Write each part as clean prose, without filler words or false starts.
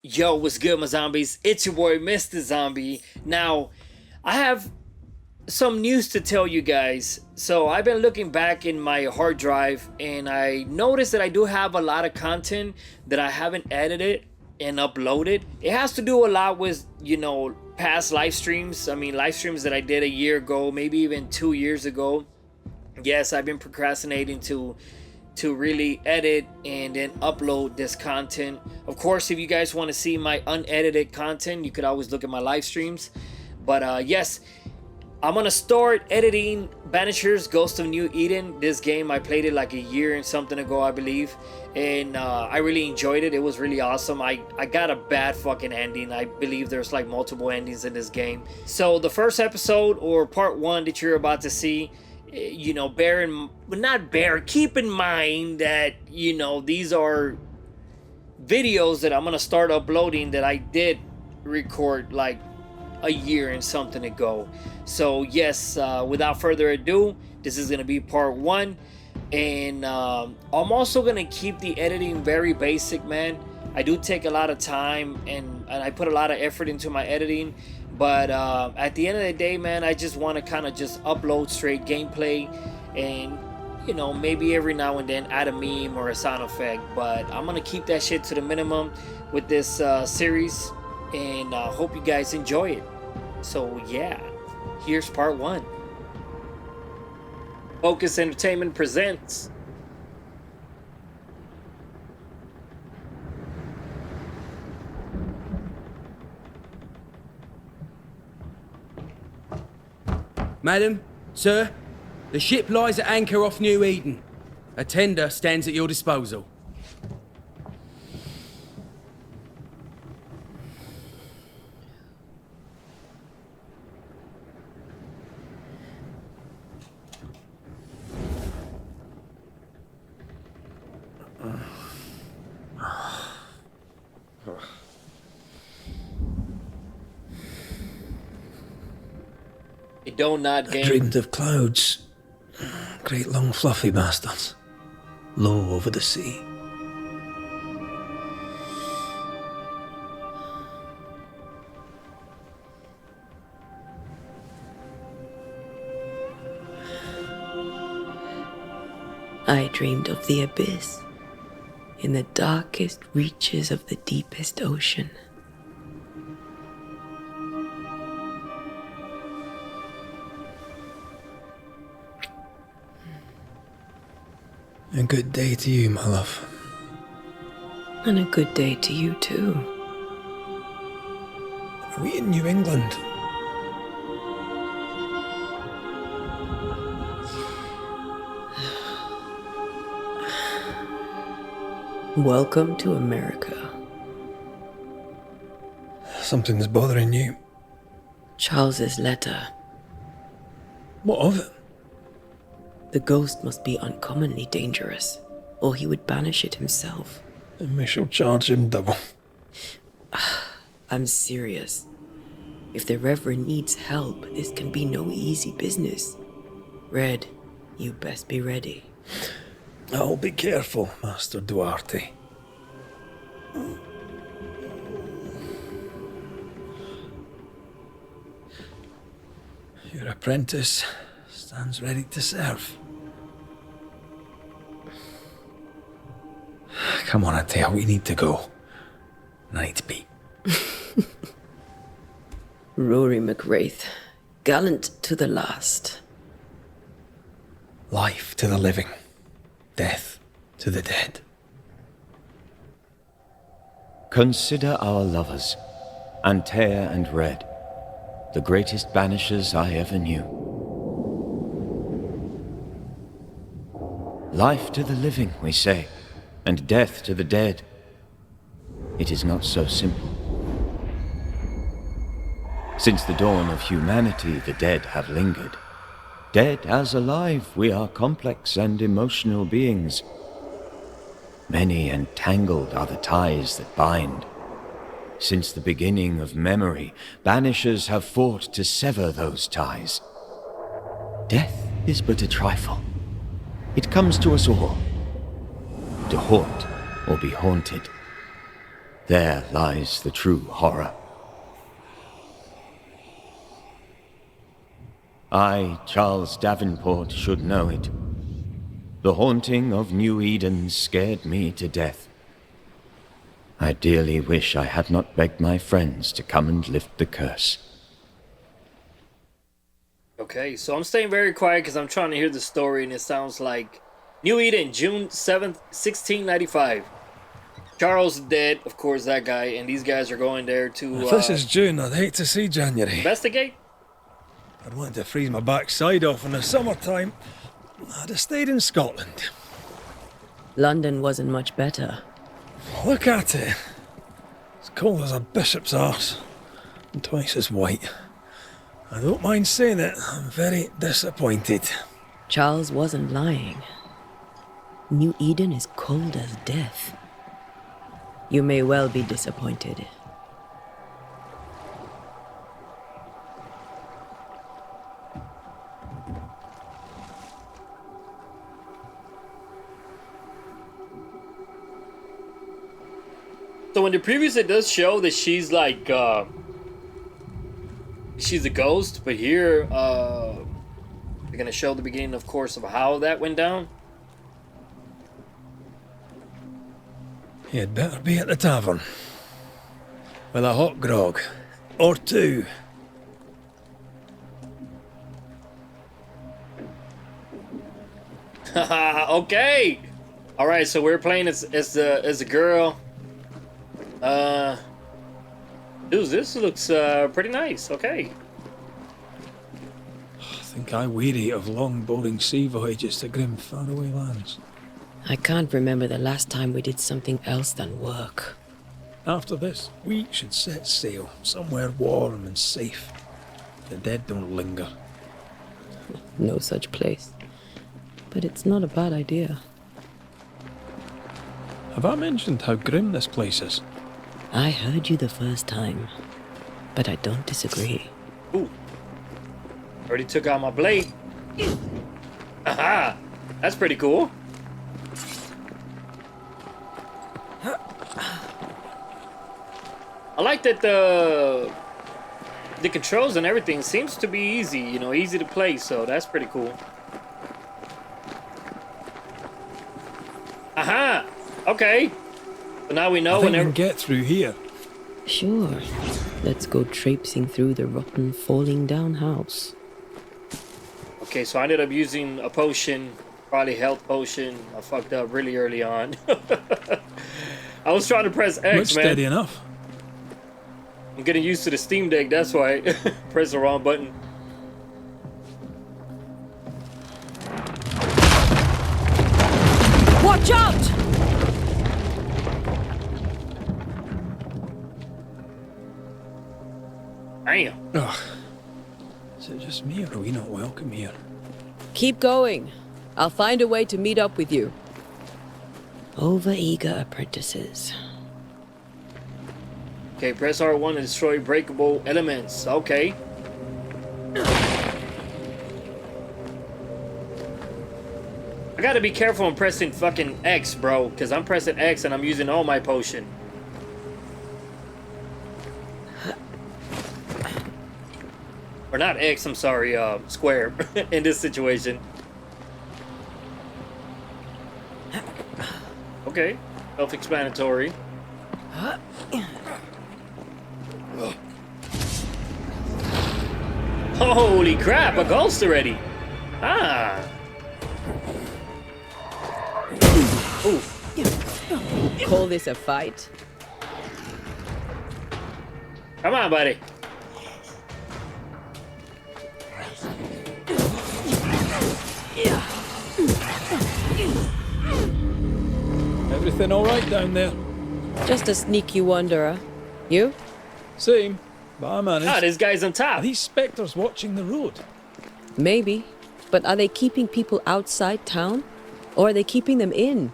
Yo, what's good, my zombies? It's your boy, Mr. Zombie. Now, I have some news to tell you guys. So, I've been looking back in my hard drive and I noticed that I do have a lot of content that I haven't edited and uploaded. It has to do a lot with, past live streams. I mean, live streams that I did a year ago, maybe even 2 years ago. Yes, I've been procrastinating to really edit and then upload this content. Of course, if you guys want to see my unedited content, you could always look at my live streams. But yes, I'm gonna start editing Banishers Ghost of New Eden. This game, I played it like a year and something ago, I believe, and I really enjoyed it. It was really awesome. I got a bad fucking ending. I believe there's like multiple endings in this game. So the first episode, or part one, that you're about to see, keep in mind that these are videos that I'm gonna start uploading that I did record like a year and something ago. So yes, without further ado, this is gonna be part one, and I'm also gonna keep the editing very basic, man. I do take a lot of time and I put a lot of effort into my editing. But at the end of the day, man, I just want to kind of just upload straight gameplay and, maybe every now and then add a meme or a sound effect. But I'm going to keep that shit to the minimum with this series, and hope you guys enjoy it. So, yeah, here's part one. Focus Entertainment presents Madam, sir, the ship lies at anchor off New Eden. A tender stands at your disposal. Don't Not I Game. dreamed of clouds, great long fluffy bastards, low over the sea. I dreamed of the abyss, in the darkest reaches of the deepest ocean. A good day to you, my love. And a good day to you too. Are we in New England? Welcome to America. Something's bothering you. Charles's letter. What of it? The ghost must be uncommonly dangerous, or he would banish it himself. And we shall charge him double. I'm serious. If the Reverend needs help, this can be no easy business. Red, you best be ready. I'll be careful, Master Duarte. Your apprentice stands ready to serve. Come on, Atea, we need to go. I need to be. Rory McWraith, gallant to the last. Life to the living, death to the dead. Consider our lovers, Antea and Red, the greatest banishers I ever knew. Life to the living, we say, and death to the dead. It is not so simple. Since the dawn of humanity, the dead have lingered. Dead as alive, we are complex and emotional beings. Many and tangled are the ties that bind. Since the beginning of memory, banishers have fought to sever those ties. Death is but a trifle. It comes to us all, to haunt or be haunted. There lies the true horror. I, Charles Davenport, should know it. The haunting of New Eden scared me to death. I dearly wish I had not begged my friends to come and lift the curse. Okay, so I'm staying very quiet because I'm trying to hear the story, and it sounds like New Eden, June 7th, 1695. Charles is dead, of course, that guy, and these guys are going there to If this is June, I'd hate to see January. investigate. I'd want to freeze my backside off in the summertime. I'd have stayed in Scotland. London wasn't much better. Look at it. As cold as a bishop's arse, and twice as white. I don't mind saying it, I'm very disappointed. Charles wasn't lying. New Eden is cold as death. You may well be disappointed. So in the previews, it does show that she's like, she's a ghost, but here, they're gonna show the beginning, of course, of how that went down. You'd better be at the tavern. With a hot grog. Or two. Okay. All right, so we're playing as a girl. Dude, this looks pretty nice. Okay. I think I weary of long, boring sea voyages to grim, faraway lands. I can't remember the last time we did something else than work. After this, we should set sail somewhere warm and safe. The dead don't linger. No such place. But it's not a bad idea. Have I mentioned how grim this place is? I heard you the first time, but I don't disagree. Ooh. Already took out my blade. Aha! That's pretty cool. I like that the controls and everything seems to be easy, you know, easy to play, so that's pretty cool. Aha! Okay. So now we know I think we whenever... can get through here. Sure. Let's go traipsing through the rotten, falling down house. Okay, so I ended up using a potion, probably health potion. I fucked up really early on. I was trying to press X, Looks man. steady enough. I'm getting used to the Steam Deck, that's why I pressed the wrong button. Watch out! Damn. Ugh. Is it just me or are we not welcome here? Keep going. I'll find a way to meet up with you. Overeager apprentices. Okay, press R1 to destroy breakable elements. Okay. I gotta be careful when pressing fucking X, bro, because I'm pressing X and I'm using all my potion. Or not X, I'm sorry, square in this situation. Okay, self-explanatory. Holy crap, a ghost already. Ah. Ooh. Call this a fight? Come on, buddy. Everything all right down there? Just a sneaky wanderer. You? Same, but I managed. Ah, this guy's on Are top. these spectres watching the road? Maybe. But are they keeping people outside town? Or are they keeping them in?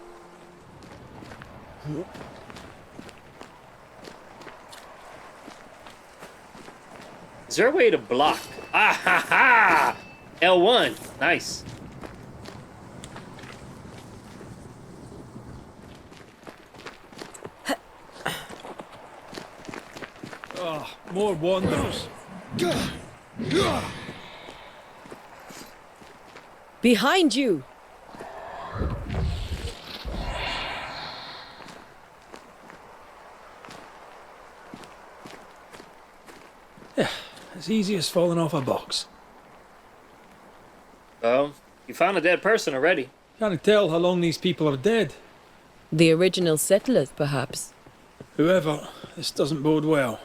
Is there a way to block? Ah ha ha! L1. Nice. More wanderers. Behind you! As easy as falling off a box. Well, you found a dead person already. Can't tell how long these people are dead. The original settlers, perhaps. Whoever, this doesn't bode well.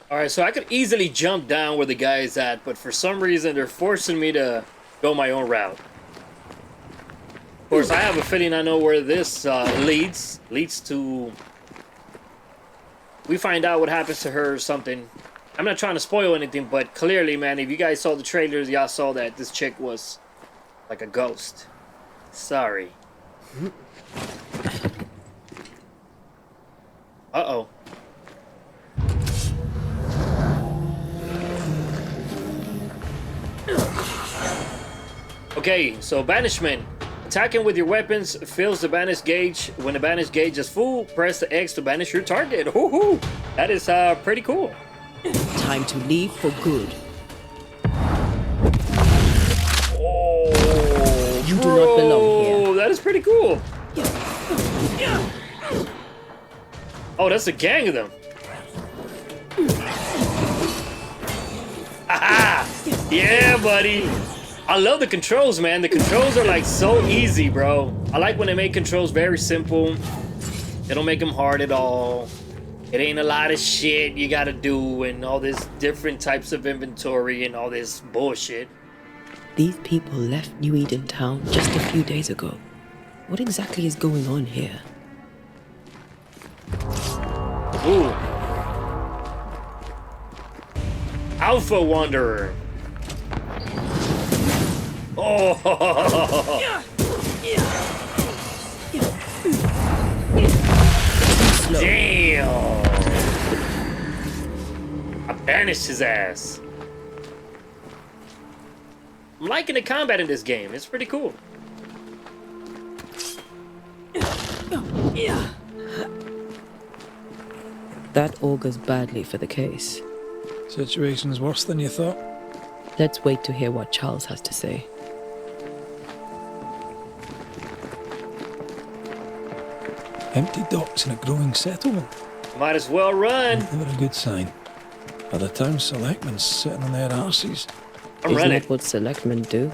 Alright, so I could easily jump down where the guy is at, but for some reason they're forcing me to go my own route. Of course, I have a feeling I know where this leads. Leads to... We find out what happens to her or something. I'm not trying to spoil anything, but clearly, man, if you guys saw the trailers, y'all saw that this chick was like a ghost. Sorry. Uh-oh. Okay, so banishment. Attacking with your weapons fills the banish gauge. When the banish gauge is full, press the X to banish your target. Woohoo! That is pretty cool. Time to leave for good. Oh, You do not belong here. that is pretty cool. Oh, that's a gang of them. Aha! Yeah, buddy. I love the controls, man. The controls are like so easy, bro. I like when they make controls very simple. They don't make them hard at all. It ain't a lot of shit you gotta do and all this different types of inventory and all this bullshit. These people left New Eden Town just a few days ago. What exactly is going on here? Ooh. Alpha Wanderer. Oh. Damn. I banished his ass. I'm liking the combat in this game. It's pretty cool. That augurs badly for the case. Situation's worse than you thought. Let's wait to hear what Charles has to say. Empty docks in a growing settlement. Might as well run. Never a good sign. Are the town selectmen sitting on their arses? I'm Isn't running. that what selectmen do?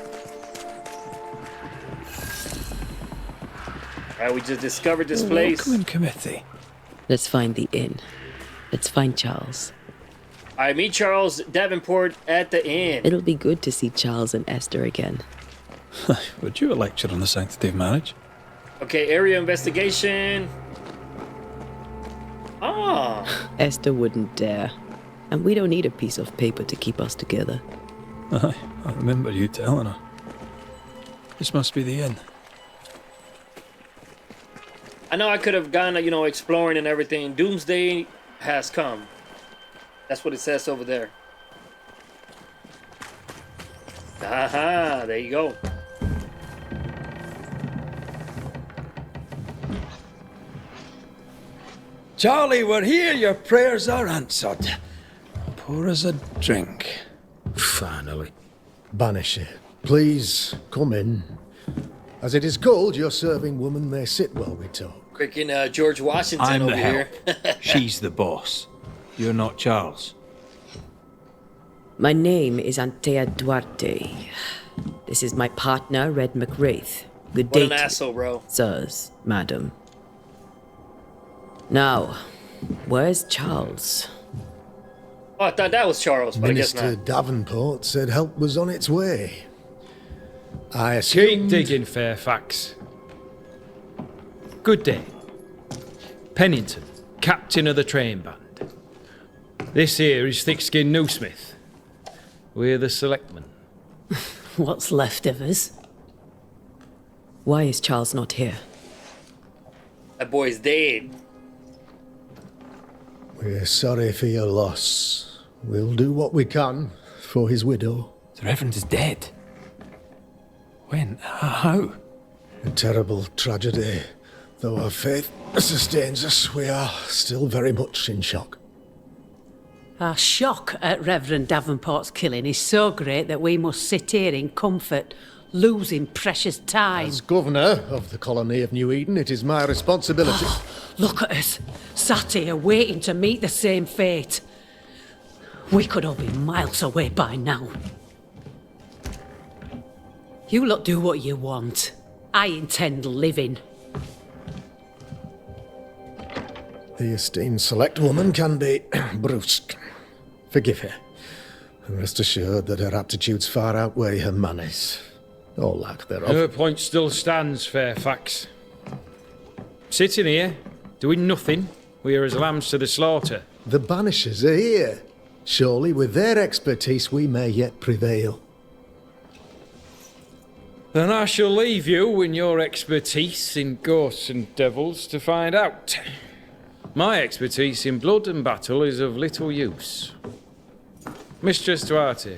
Alright, we just discovered this place. Welcoming committee. Let's find the inn. Let's find Charles. I meet Charles Davenport at the inn. It'll be good to see Charles and Esther again. Would you a lecture on the sanctity of marriage? Okay, area investigation. Ah. Esther wouldn't dare. And we don't need a piece of paper to keep us together. Aye, I remember you telling her. This must be the inn. I know I could have gone, you know, exploring and everything. Doomsday has come. That's what it says over there. Aha, there you go. Charlie, we're here. Your prayers are answered. Pour us a drink. Finally. Banisher, please come in. As it is cold, your serving woman may sit while we talk. Freaking George Washington I'm over the here. help. She's the boss. You're not Charles. My name is Antea Duarte. This is my partner, Red McWraith. Good What day an to you, asshole, bro. sirs, madam. Now, where's Charles? Oh, I thought that was Charles, but I guess Minister not. Davenport said help was on its way. I Keep assumed... digging, Fairfax. Good day. Pennington, captain of the train band. This here is Thick-Skinned Noosmith. We're the selectmen. What's left of us? Why is Charles not here? That boy's dead. We're sorry for your loss. We'll do what we can for his widow. The Reverend is dead. When? How? A terrible tragedy. Though our faith sustains us, we are still very much in shock. Our shock at Reverend Davenport's killing is so great that we must sit here in comfort, losing precious time. As governor of the colony of New Eden, it is my responsibility. Look at us, sat here waiting to meet the same fate. We could all be miles away by now. You lot do what you want. I intend living. The esteemed select woman can be brusque. Forgive her, and rest assured that her aptitudes far outweigh her manners, or lack thereof. Her point still stands, Fairfax. Sitting here, doing nothing, we are as lambs to the slaughter. The Banishers are here. Surely with their expertise we may yet prevail. Then I shall leave you and your expertise in ghosts and devils to find out. My expertise in blood and battle is of little use. Mistress Duarte,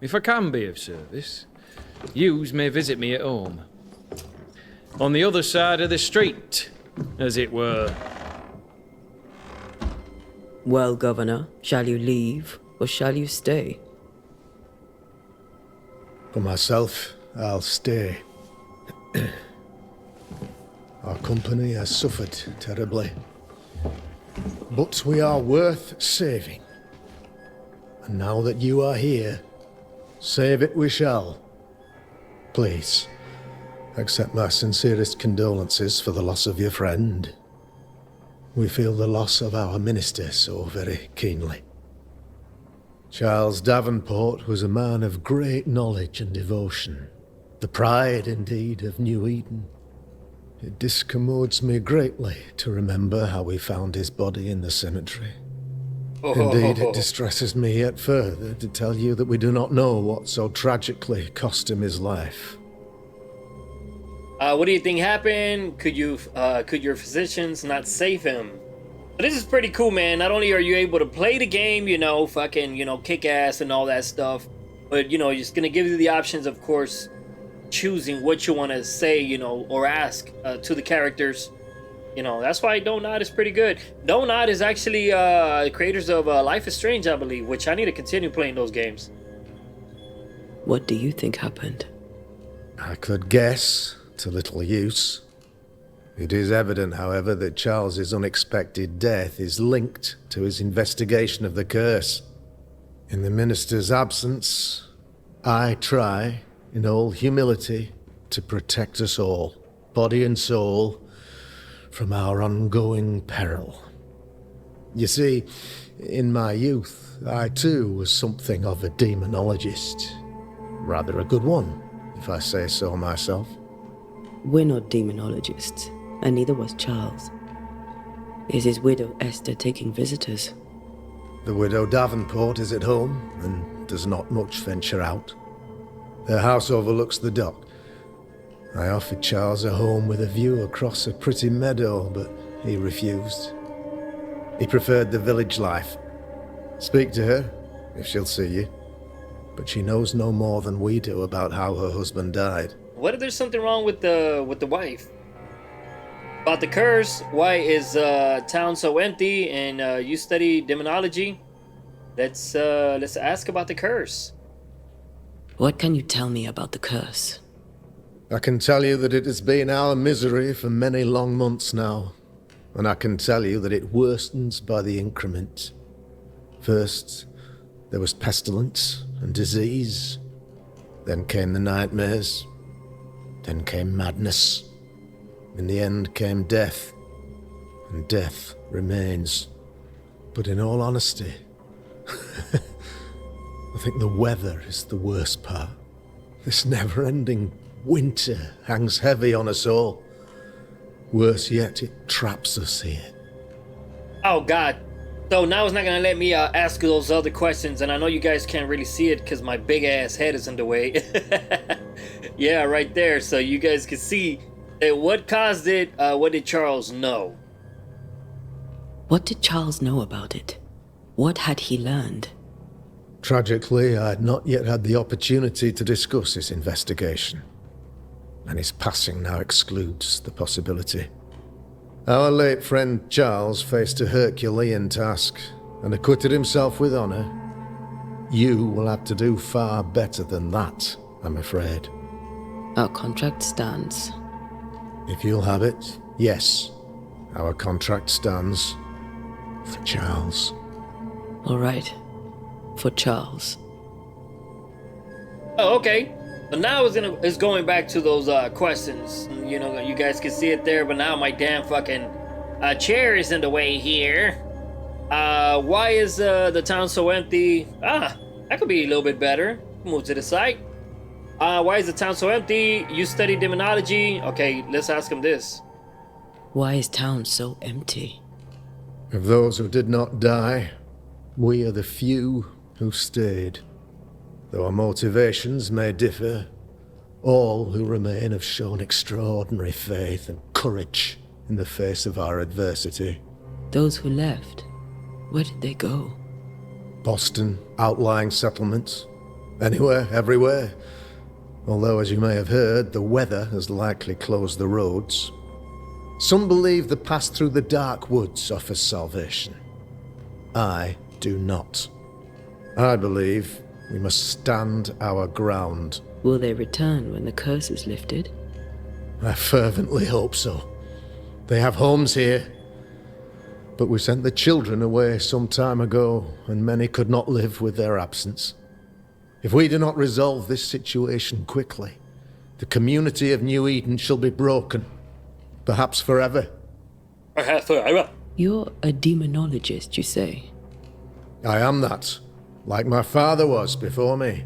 if I can be of service, yous may visit me at home. On the other side of the street, as it were. Well, Governor, shall you leave or shall you stay? For myself, I'll stay. Our company has suffered terribly. But we are worth saving. And now that you are here, save it we shall. Please, accept my sincerest condolences for the loss of your friend. We feel the loss of our minister so very keenly. Charles Davenport was a man of great knowledge and devotion, the pride, indeed, of New Eden. It discommodes me greatly to remember how we found his body in the cemetery. Indeed, it distresses me yet further to tell you that we do not know what so tragically cost him his life. What do you think happened? Could your physicians not save him? But this is pretty cool, man. Not only are you able to play the game, kick ass and all that stuff, but, it's going to give you the options, of course, choosing what you want to say, or ask to the characters. That's why Don't Nod is pretty good. Don't Nod is actually creators of Life is Strange, I believe, which I need to continue playing those games. What do you think happened? I could guess, to little use. It is evident, however, that Charles's unexpected death is linked to his investigation of the curse. In the minister's absence, I try, in all humility, to protect us all, body and soul, from our ongoing peril. You see, in my youth, I too was something of a demonologist. Rather a good one, if I say so myself. We're not demonologists, and neither was Charles. Is his widow Esther taking visitors? The widow Davenport is at home, and does not much venture out. Their house overlooks the dock. I offered Charles a home with a view across a pretty meadow, but he refused. He preferred the village life. Speak to her, if she'll see you. But she knows no more than we do about how her husband died. What if there's something wrong with the wife? About the curse, why is town so empty? And you study demonology. Let's ask about the curse. What can you tell me about the curse? I can tell you that it has been our misery for many long months now, and I can tell you that it worstens by the increment. First, there was pestilence and disease. Then came the nightmares. Then came madness. In the end came death, and death remains. But in all honesty, I think the weather is the worst part. This never-ending winter hangs heavy on us all. Worse yet, it traps us here. Oh, God. So now it's not going to let me ask those other questions, and I know you guys can't really see it because my big-ass head is in the way. Yeah, right there. So you guys can see that what caused it, what did Charles know? What did Charles know about it? What had he learned? Tragically, I had not yet had the opportunity to discuss his investigation, and his passing now excludes the possibility. Our late friend Charles faced a Herculean task, and acquitted himself with honour, you will have to do far better than that, I'm afraid. Our contract stands. If you'll have it, yes, our contract stands for Charles. All right. For Charles. Oh, okay. But now it's going back to those questions. You know, you guys can see it there, but now my damn fucking chair is in the way here. Why is the town so empty? That could be a little bit better. Move to the side. Why is the town so empty? You study demonology? Okay, let's ask him this. Why is town so empty? Of those who did not die, we are the few who stayed. Though our motivations may differ, all who remain have shown extraordinary faith and courage in the face of our adversity. Those who left, where did they go? Boston, outlying settlements, anywhere, everywhere. Although, as you may have heard, the weather has likely closed the roads. Some believe the path through the dark woods offers salvation. I do not. I believe we must stand our ground. Will they return when the curse is lifted? I fervently hope so. They have homes here. But we sent the children away some time ago, and many could not live with their absence. If we do not resolve this situation quickly, the community of New Eden shall be broken. Perhaps forever. Perhaps forever. You're a demonologist, you say? I am that, like my father was before me.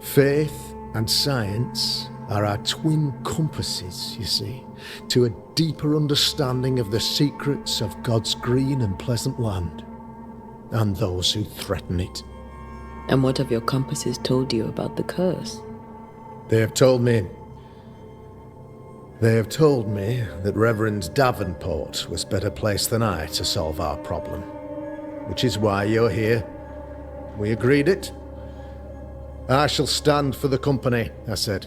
Faith and science are our twin compasses, you see, to a deeper understanding of the secrets of God's green and pleasant land, and those who threaten it. And what have your compasses told you about the curse? They have told me that Reverend Davenport was better placed than I to solve our problem. Which is why you're here. We agreed it. I shall stand for the company, I said,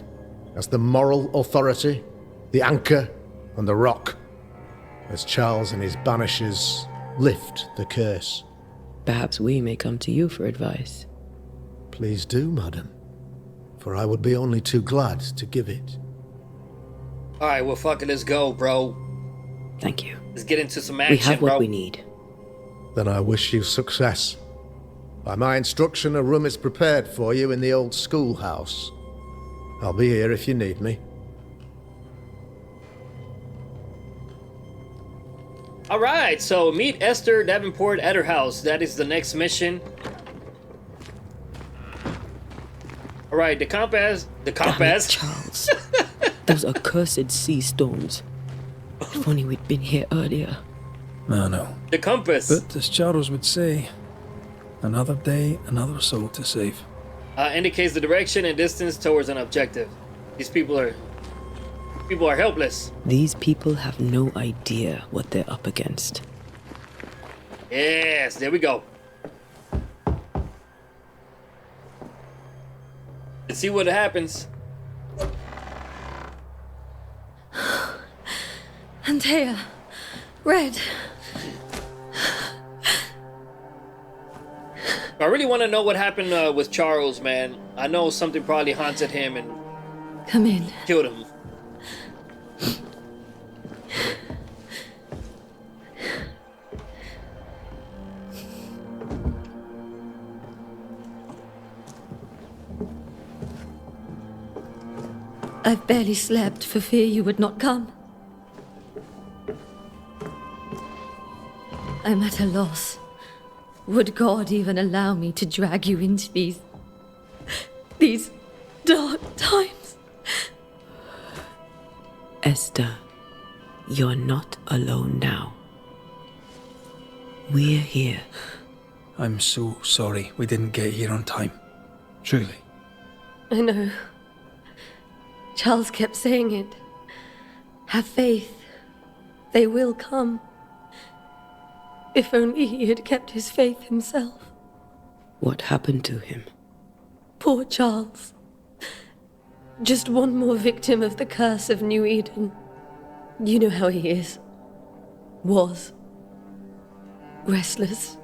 as the moral authority, the anchor, and the rock, as Charles and his Banishers lift the curse. Perhaps we may come to you for advice. Please do, madam, for I would be only too glad to give it. Alright, well, fuck it, let's go, bro. Thank you. Let's get into some action, We have what bro. we need. Then I wish you success. By my instruction, a room is prepared for you in the old schoolhouse. I'll be here if you need me. Alright, so meet Esther Davenport at her house. That is the next mission. Alright, the compass. Damn it, Charles. Those accursed sea storms. If only we'd been here earlier. I know. The compass. But as Charles would say, another day, another soul to save. Indicates the direction and distance towards an objective. These people are helpless. These people have no idea what they're up against. Yes, there we go. Let's see what happens. Antea. Red. I really want to know what happened with Charles, man. I know something probably haunted him and Come in. killed him. I've barely slept for fear you would not come. I'm at a loss. Would God even allow me to drag you into these dark times? Esther, you're not alone now. We're here. I'm so sorry we didn't get here on time. Truly. I know. Charles kept saying it. Have faith. They will come. If only he had kept his faith himself. What happened to him? Poor Charles. Just one more victim of the curse of New Eden. You know how he is. Was. Restless.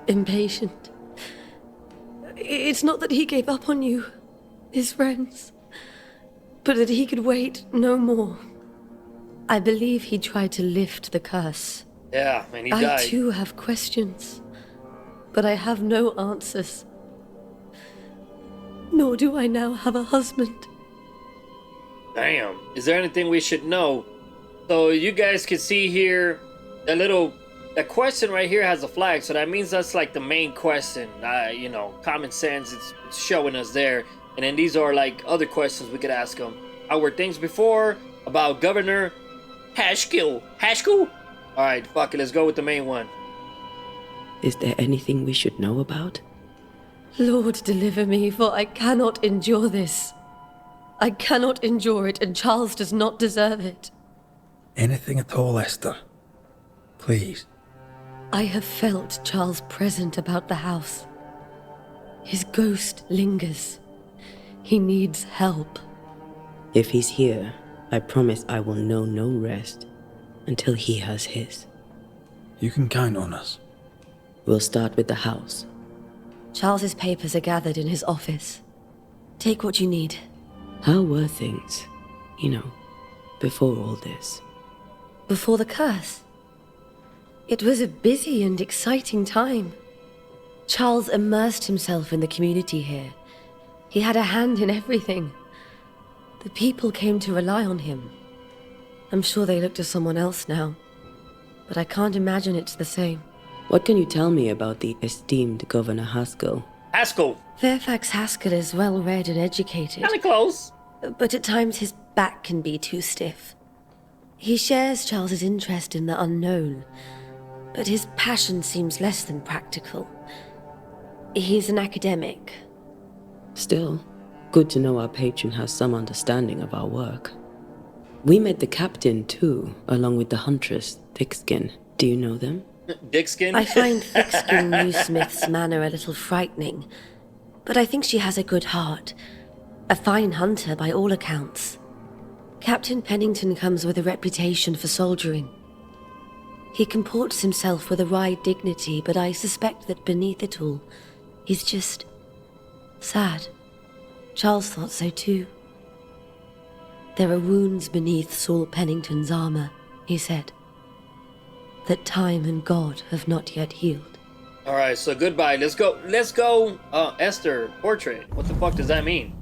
impatient. It's not that he gave up on you, his friends, but that he could wait no more. I believe he tried to lift the curse. Yeah, and he I died. too have questions, but I have no answers. Nor do I now have a husband. Damn. Is there anything we should know? So you guys can see here, that question right here has a flag, so that means that's like the main question. You know, common sense, it's showing us there. And then these are like other questions we could ask them. How were things before? About Governor Hashkill. Hashkill? Alright, fuck it, let's go with the main one. Is there anything we should know about? Lord, deliver me, for I cannot endure this. I cannot endure it, and Charles does not deserve it. Anything at all, Esther. Please. I have felt Charles present about the house. His ghost lingers. He needs help. If he's here, I promise I will know no rest until he has his. You can count on us. We'll start with the house. Charles's papers are gathered in his office. Take what you need. How were things, before all this? Before the curse. It was a busy and exciting time. Charles immersed himself in the community here. He had a hand in everything. The people came to rely on him. I'm sure they look to someone else now, but I can't imagine it's the same. What can you tell me about the esteemed Governor Haskell? Haskell. Fairfax Haskell is well-read and educated. Kinda close. But at times his back can be too stiff. He shares Charles's interest in the unknown, but his passion seems less than practical. He's an academic. Still, good to know our patron has some understanding of our work. We met the captain too, along with the huntress, Thickskin. Do you know them? Dickskin? I find Thickskin Newsmith's manner a little frightening, but I think she has a good heart. A fine hunter by all accounts. Captain Pennington comes with a reputation for soldiering. He comports himself with a wry dignity, but I suspect that beneath it all, he's just sad. Charles thought so too. There are wounds beneath Saul Pennington's armor, he said, that time and God have not yet healed. Alright, so goodbye. Let's go. Esther, portrait. What the fuck does that mean?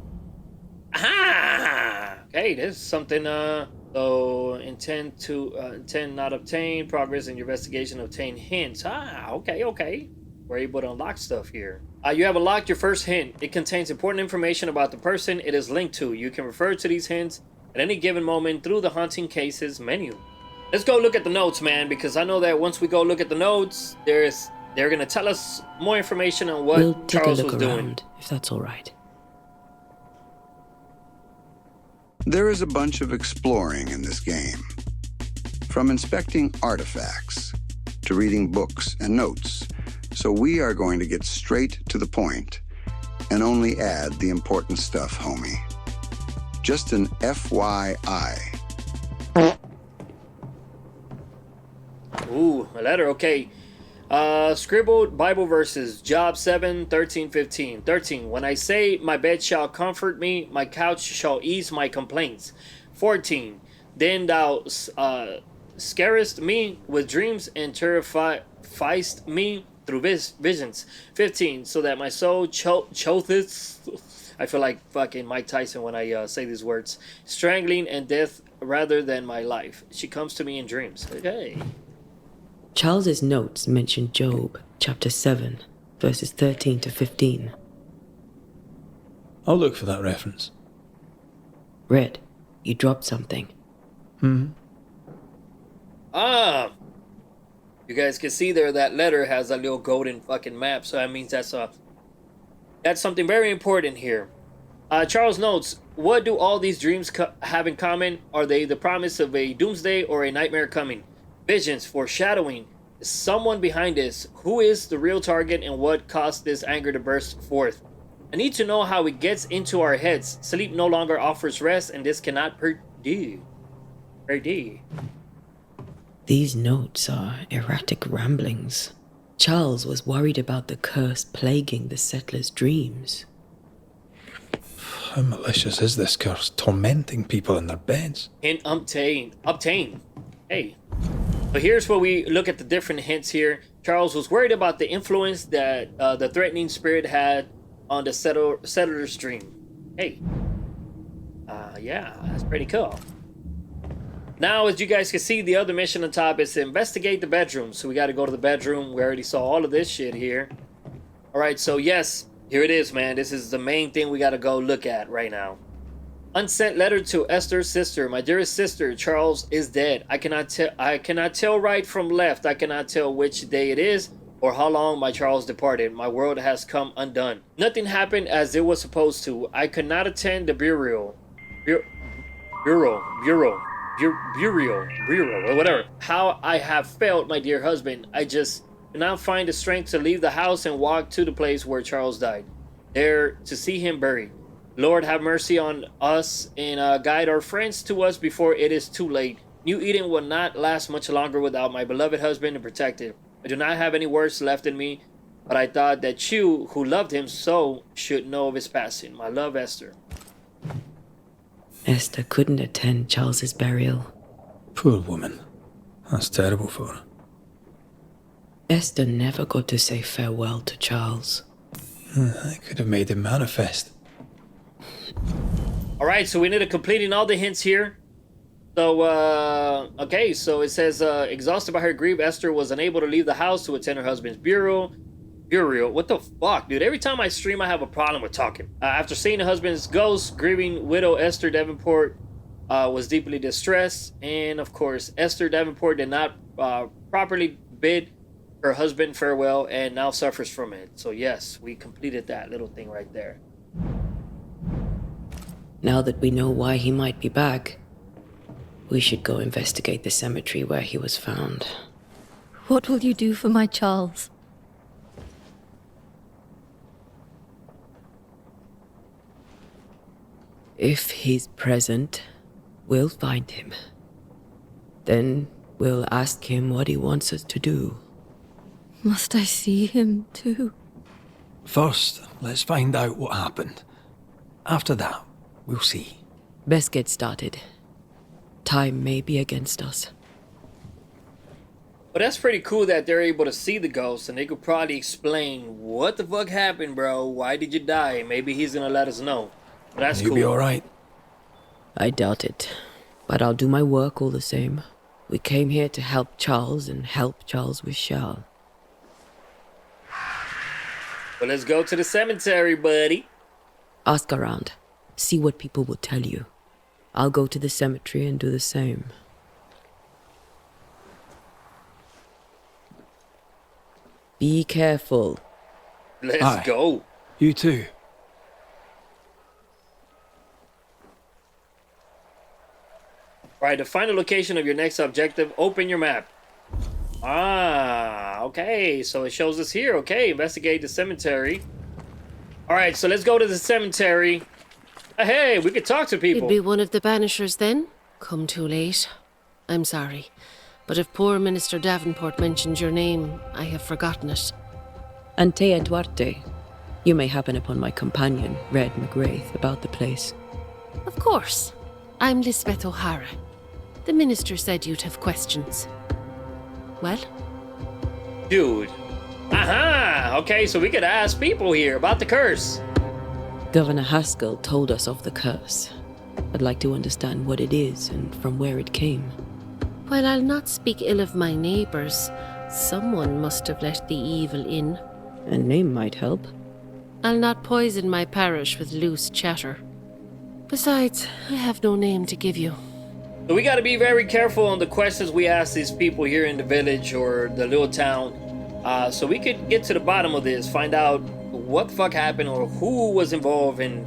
Aha! Okay, there's something, so intend not obtain, progress in your investigation, obtain hints. Okay. We're able to unlock stuff here. You have unlocked your first hint. It contains important information about the person it is linked to. You can refer to these hints at any given moment through the Haunting Cases menu. Let's go look at the notes, man, because I know that once we go look at the notes, they're gonna tell us more information on what We'll take Charles a look was doing. around, if that's all right. There is a bunch of exploring in this game. From inspecting artifacts to reading books and notes. So we are going to get straight to the point and only add the important stuff, homie. Just an FYI. Ooh, a letter, okay. Scribbled Bible verses, Job 7, 13, 15. 13, when I say my bed shall comfort me, my couch shall ease my complaints. 14, then thou scarest me with dreams and terrifiest me through visions. 15, so that my soul chotheth. I feel like fucking Mike Tyson when I say these words. Strangling and death rather than my life. She comes to me in dreams. Okay. Charles's notes mention Job, chapter 7, verses 13 to 15. I'll look for that reference. Red, you dropped something. You guys can see there that letter has a little golden fucking map, so that means that's something very important here. Charles notes, what do all these dreams have in common? Are they the promise of a doomsday or a nightmare coming? Visions, foreshadowing, someone behind this. Who is the real target and what caused this anger to burst forth? I need to know how it gets into our heads. Sleep no longer offers rest, and this cannot perdue. These notes are erratic ramblings. Charles was worried about the curse plaguing the settlers' dreams. How malicious is this curse, tormenting people in their beds? Hint obtain. Hey. So here's where we look at the different hints here. Charles was worried about the influence that the threatening spirit had on the settler's dream. Hey. Yeah, that's pretty cool. Now, as you guys can see, the other mission on top is to investigate the bedroom. So we got to go to the bedroom. We already saw all of this shit here. All right, so yes, here it is, man. This is the main thing we got to go look at right now. Unsent letter to Esther's sister. My dearest sister, Charles is dead. I cannot tell right from left. I cannot tell which day it is or how long my Charles departed. My world has come undone. Nothing happened as it was supposed to. I could not attend the burial, or whatever. How I have failed my dear husband. I just could not find the strength to leave the house and walk to the place where Charles died, there to see him buried. Lord, have mercy on us and guide our friends to us before it is too late. New Eden will not last much longer without my beloved husband and protected. I do not have any words left in me, but I thought that you, who loved him so, should know of his passing. My love, Esther. Esther couldn't attend Charles's burial. Poor woman. That's terrible for her. Esther never got to say farewell to Charles. I could have made him manifest. Alright, so we ended up completing all the hints here. So, okay, so it says, exhausted by her grief, Esther was unable to leave the house to attend her husband's burial. What the fuck, dude? Every time I stream, I have a problem with talking. After seeing her husband's ghost, grieving widow Esther Davenport was deeply distressed. And, of course, Esther Davenport did not properly bid her husband farewell and now suffers from it. So, yes, we completed that little thing right there. Now that we know why he might be back, we should go investigate the cemetery where he was found. What will you do for my Charles? If he's present, we'll find him. Then we'll ask him what he wants us to do. Must I see him too? First, let's find out what happened. After that, we'll see. Best get started. Time may be against us. But that's pretty cool that they're able to see the ghost and they could probably explain what the fuck happened, bro. Why did you die? Maybe he's gonna let us know. But that's You'll cool. be alright. I doubt it, but I'll do my work all the same. We came here to help Charles and help Charles we shall. Well, let's go to the cemetery, buddy. Ask around. See what people will tell you. I'll go to the cemetery and do the same. Be careful. Let's Aye. go. You too. Right, to find the location of your next objective, open your map. Ah, okay. So it shows us here. Okay, investigate the cemetery. All right, so let's go to the cemetery. Hey, we could talk to people. You'd be one of the Banishers then? Come too late. I'm sorry. But if poor Minister Davenport mentioned your name, I have forgotten it. Antea Duarte. You may happen upon my companion, Red McGrath, about the place. Of course. I'm Lisbeth O'Hara. The minister said you'd have questions. Well? Dude. Aha! Okay, so we could ask people here about the curse. Governor Haskell told us of the curse. I'd like to understand what it is and from where it came. While I'll not speak ill of my neighbours, someone must have let the evil in. A name might help. I'll not poison my parish with loose chatter. Besides, I have no name to give you. So we got to be very careful on the questions we ask these people here in the village or the little town. So we could get to the bottom of this, find out what the fuck happened or who was involved in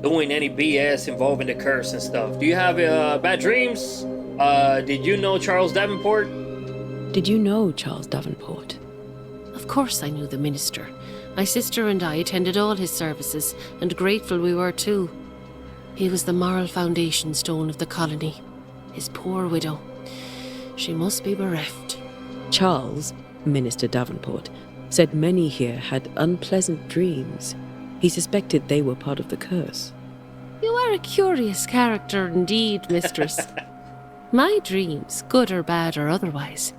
doing any BS involving the curse and stuff. Do you have bad dreams? Did you know Charles Davenport? Did you know Charles Davenport? Of course I knew the minister. My sister and I attended all his services, and grateful we were too. He was the moral foundation stone of the colony. His poor widow. She must be bereft. Charles, Minister Davenport, Said many here had unpleasant dreams. He suspected they were part of the curse. You are a curious character indeed, mistress. My dreams, good or bad or otherwise,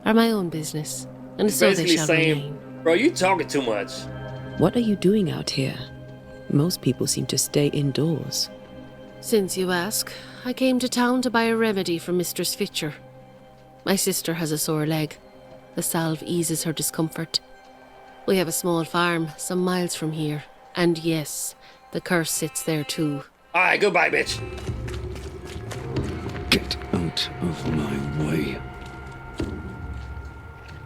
are my own business, and so they shall remain. Bro, you talking too much. What are you doing out here? Most people seem to stay indoors. Since you ask, I came to town to buy a remedy for Mistress Fitcher. My sister has a sore leg. The salve eases her discomfort. We have a small farm some miles from here, and yes, the curse sits there too. Alright, goodbye, bitch. Get out of my way.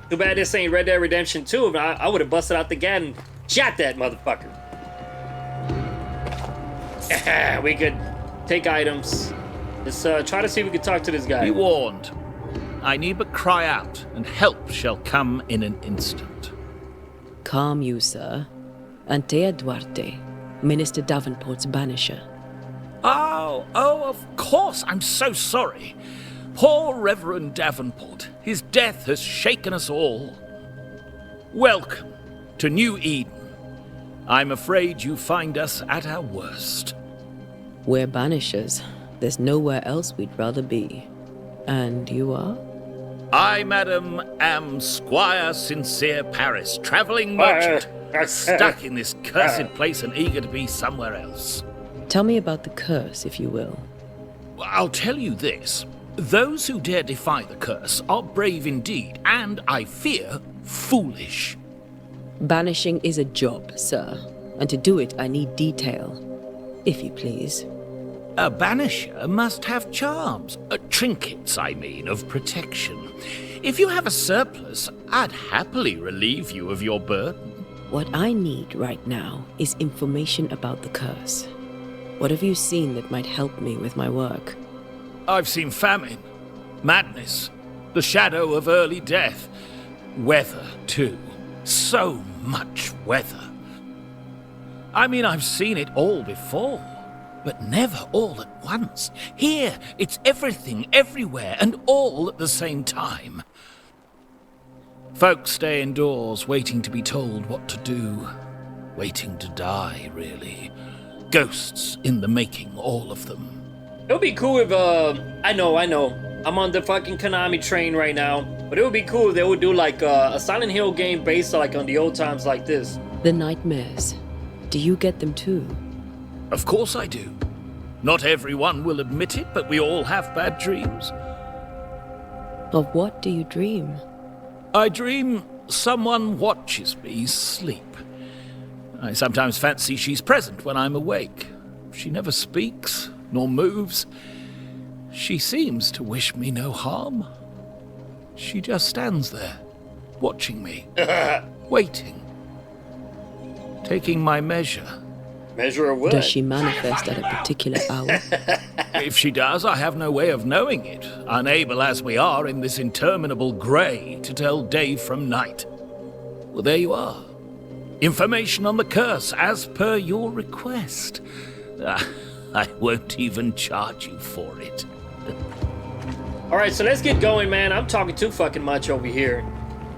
Too bad this ain't Red Dead Redemption 2. I would have busted out the gat and shot that motherfucker. We could take items. Let's try to see if we can talk to this guy. Be warned. I need but cry out, and help shall come in an instant. Calm you, sir. Antea Duarte, Minister Davenport's banisher. Oh, of course. I'm so sorry. Poor Reverend Davenport. His death has shaken us all. Welcome to New Eden. I'm afraid you find us at our worst. We're banishers. There's nowhere else we'd rather be. And you are? I, madam, am Squire Sincere Paris, travelling merchant, stuck in this cursed place and eager to be somewhere else. Tell me about the curse, if you will. I'll tell you this. Those who dare defy the curse are brave indeed, and, I fear, foolish. Banishing is a job, sir. And to do it, I need detail. If you please. A banisher must have charms. Trinkets, I mean, of protection. If you have a surplus, I'd happily relieve you of your burden. What I need right now is information about the curse. What have you seen that might help me with my work? I've seen famine, madness, the shadow of early death. Weather, too. So much weather. I mean, I've seen it all before, but never all at once. Here, it's everything, everywhere, and all at the same time. Folks stay indoors, waiting to be told what to do. Waiting to die, really. Ghosts in the making, all of them. It would be cool if, I know. I'm on the fucking Konami train right now. But it would be cool if they would do like a Silent Hill game based like on the old times like this. The nightmares. Do you get them too? Of course I do. Not everyone will admit it, but we all have bad dreams. Of what do you dream? I dream someone watches me sleep. I sometimes fancy she's present when I'm awake. She never speaks, nor moves. She seems to wish me no harm. She just stands there, watching me, waiting, taking my measure. Measure of what? Does she manifest at a particular hour? If she does, I have no way of knowing it, unable as we are in this interminable grey to tell day from night. Well, there you are. Information on the curse, as per your request. I won't even charge you for it. Alright, so let's get going, man. I'm talking too fucking much over here.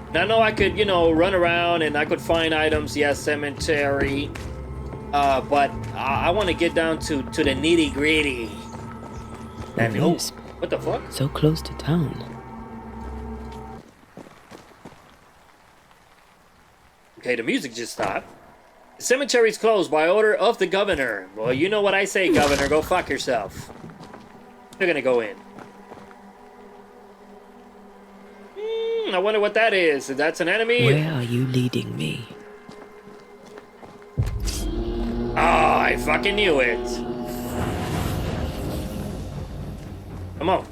And I know I could, run around and I could find items. Yes, cemetery. But I want to get down to the nitty gritty. And what the fuck? So close to town. Okay, the music just stopped. The cemetery's closed by order of the governor. Well, you know what I say, governor. Go fuck yourself. You're gonna go in. I wonder what that is. If that's an enemy? Where are you leading me? Oh, I fucking knew it. Come on.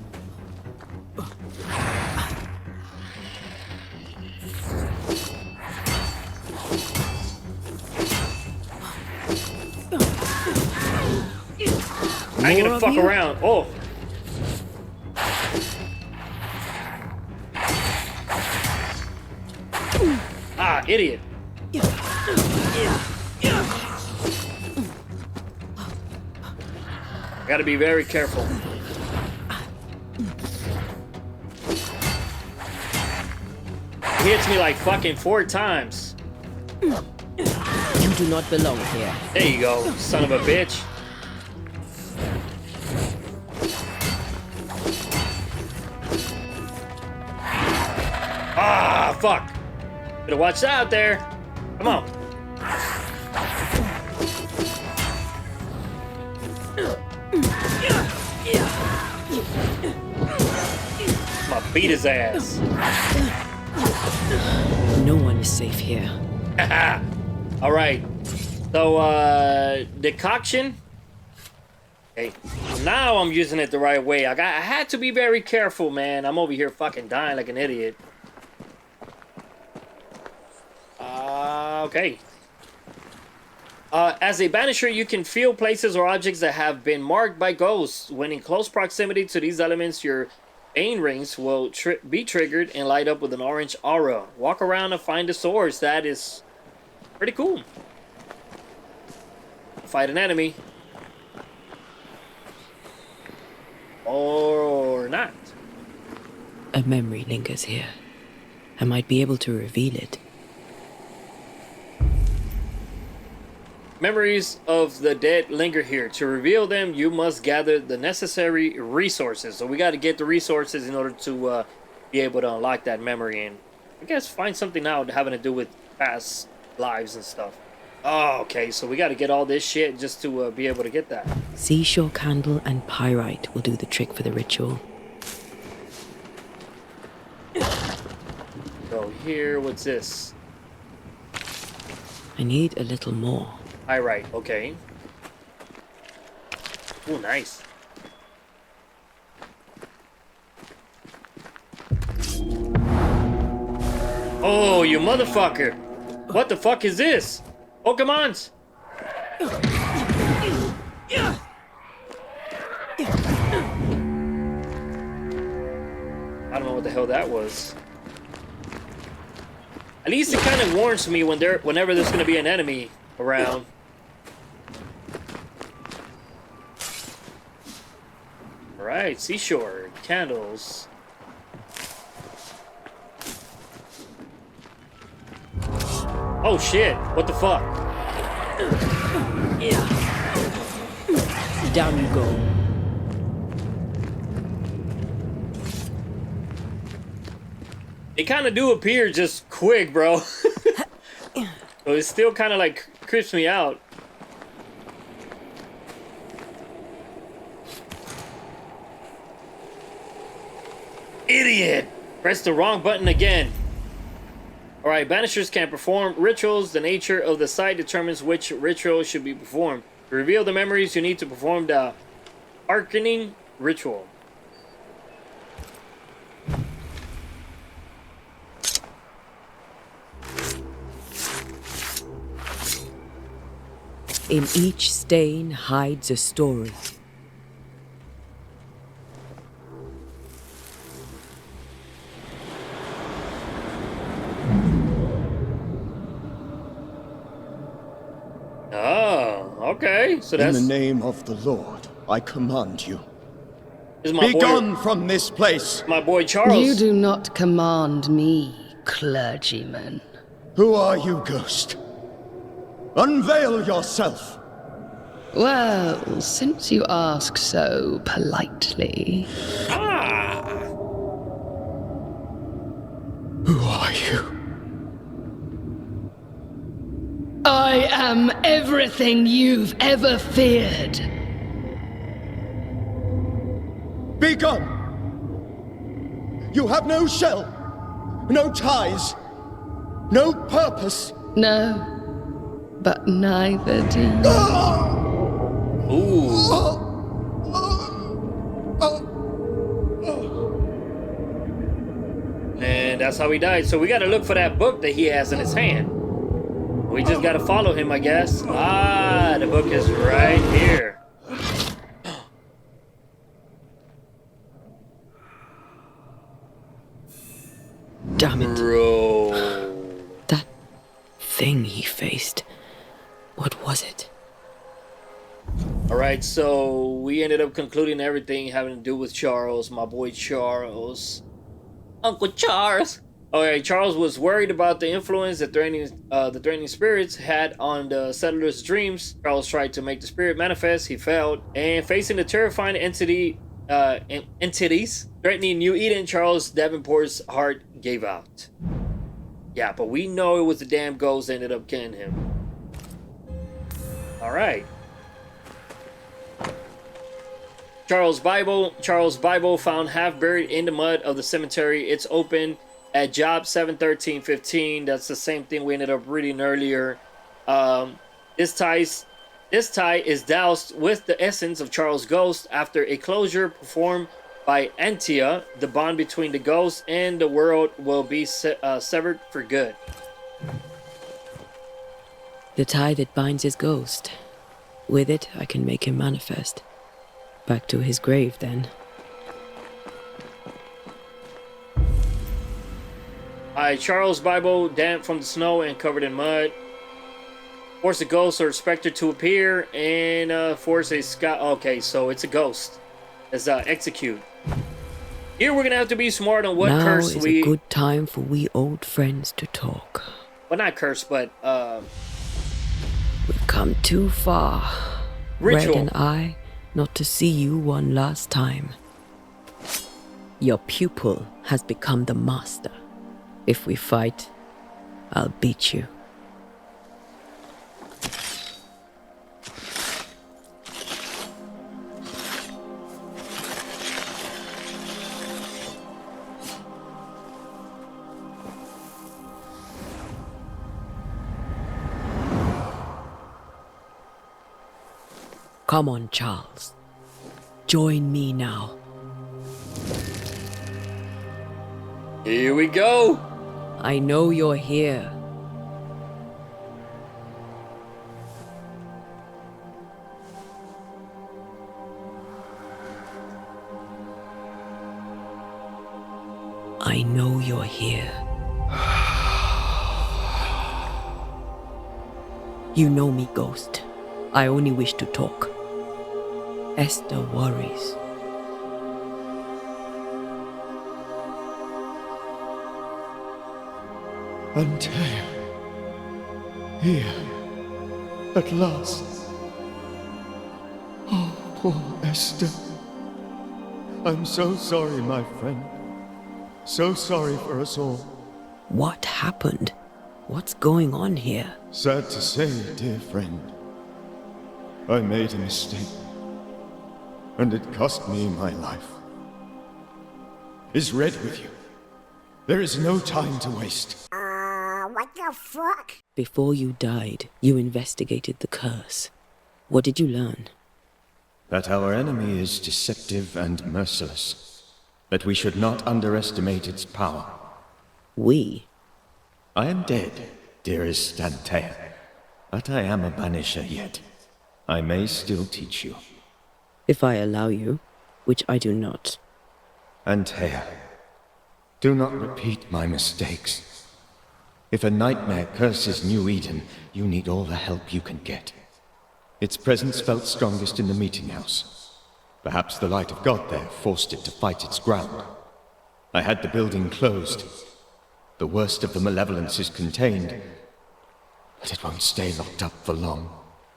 I ain't gonna fuck around. Oh. Ah, idiot. Gotta be very careful. hits me like fucking 4 times. You do not belong here. There you go, son of a bitch. Ah, fuck. Better watch out there. Come on. I'm gonna beat his ass. No one is safe here. All right. So, decoction. Okay. Now I'm using it the right way. I had to be very careful, man. I'm over here fucking dying like an idiot. Okay. As a banisher, you can feel places or objects that have been marked by ghosts. When in close proximity to these elements, your Bane rings will be triggered and light up with an orange aura. Walk around and find the source. That is pretty cool. Fight an enemy. Or not. A memory lingers here. I might be able to reveal it. Memories of the dead linger here. To reveal them, you must gather the necessary resources. So we got to get the resources in order to be able to unlock that memory and I guess find something out having to do with past lives and stuff. Oh, okay, so we got to get all this shit just to be able to get that. Seashore candle and pyrite will do the trick for the ritual. So here, what's this? I need a little more. Pyrite, okay. Oh, nice. Oh, you motherfucker! What the fuck is this? Pokemons? I don't know what the hell that was. At least it kind of warns me whenever there's going to be an enemy around. Alright, seashore, candles. Oh shit, what the fuck? Down you go. They kind of do appear just quick, bro. So it still kind of like creeps me out. Idiot! Press the wrong button again. Alright, Banishers can perform rituals. The nature of the site determines which ritual should be performed. To reveal the memories, you need to perform the Arcaning ritual. In each stain hides a story. Oh, okay. So that's... In the name of the Lord, I command you. Be gone from this place! My boy Charles. You do not command me, clergyman. Who are you, ghost? Unveil yourself! Well, since you ask so politely... Who are you? I am everything you've ever feared. Be gone! You have no shell, no ties, no purpose. No, but neither do you. Ooh. And that's how he died. So we gotta look for that book that he has in his hand. We just gotta follow him, I guess. Ah, the book is right here. Damn it. Bro. That thing he faced. What was it? Alright, so we ended up concluding everything having to do with Charles, my boy Charles. Uncle Charles. Okay, Charles was worried about the influence that the threatening spirits had on the settlers' dreams. Charles tried to make the spirit manifest. He failed, and facing the terrifying entities threatening New Eden, Charles Davenport's heart gave out. Yeah, but we know it was the damn ghost that ended up killing him. All right. Charles' Bible found half buried in the mud of the cemetery. It's open at job 71315. That's the same thing we ended up reading earlier. This tie is doused with the essence of Charles' ghost after a closure performed by Antia. The bond between the ghost and the world will be severed for good. The tie that binds his ghost. With it, I can make him manifest. Back to his grave, then. Alright, Charles' Bible, damp from the snow and covered in mud. Force a ghost or specter to appear, and force a sky. Okay, so it's a ghost. Let's execute. Here we're gonna have to be smart on what curse Now is we. a good time for we old friends to talk. Well, not curse, but We've come too far, Ritual. Red and I, not to see you one last time. Your pupil has become the master. If we fight, I'll beat you. Come on, Charles. Join me now. Here we go. I know you're here. I know you're here. You know me, Ghost. I only wish to talk. Esther worries. Antea. Here. At last. Oh, poor Esther. I'm so sorry, my friend. So sorry for us all. What happened? What's going on here? Sad to say, dear friend. I made a mistake. And it cost me my life. Is Red with you? There is no time to waste. What the fuck? Before you died, you investigated the curse. What did you learn? That our enemy is deceptive and merciless. That we should not underestimate its power. We? I am dead, dearest Antea. But I am a Banisher yet. I may still teach you. If I allow you, which I do not. Antea, do not repeat my mistakes. If a nightmare curses New Eden, you need all the help you can get. Its presence felt strongest in the meeting house. Perhaps the light of God there forced it to fight its ground. I had the building closed. The worst of the malevolence is contained, but it won't stay locked up for long.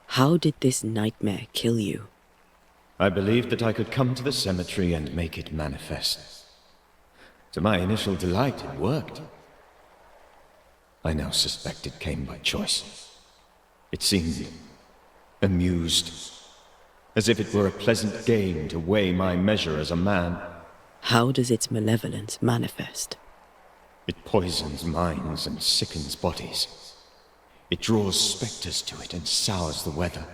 How did this nightmare kill you? I believed that I could come to the cemetery and make it manifest. To my initial delight, it worked. I now suspect it came by choice. It seemed amused, as if it were a pleasant game to weigh my measure as a man. How does its malevolence manifest? It poisons minds and sickens bodies. It draws specters to it and sours the weather.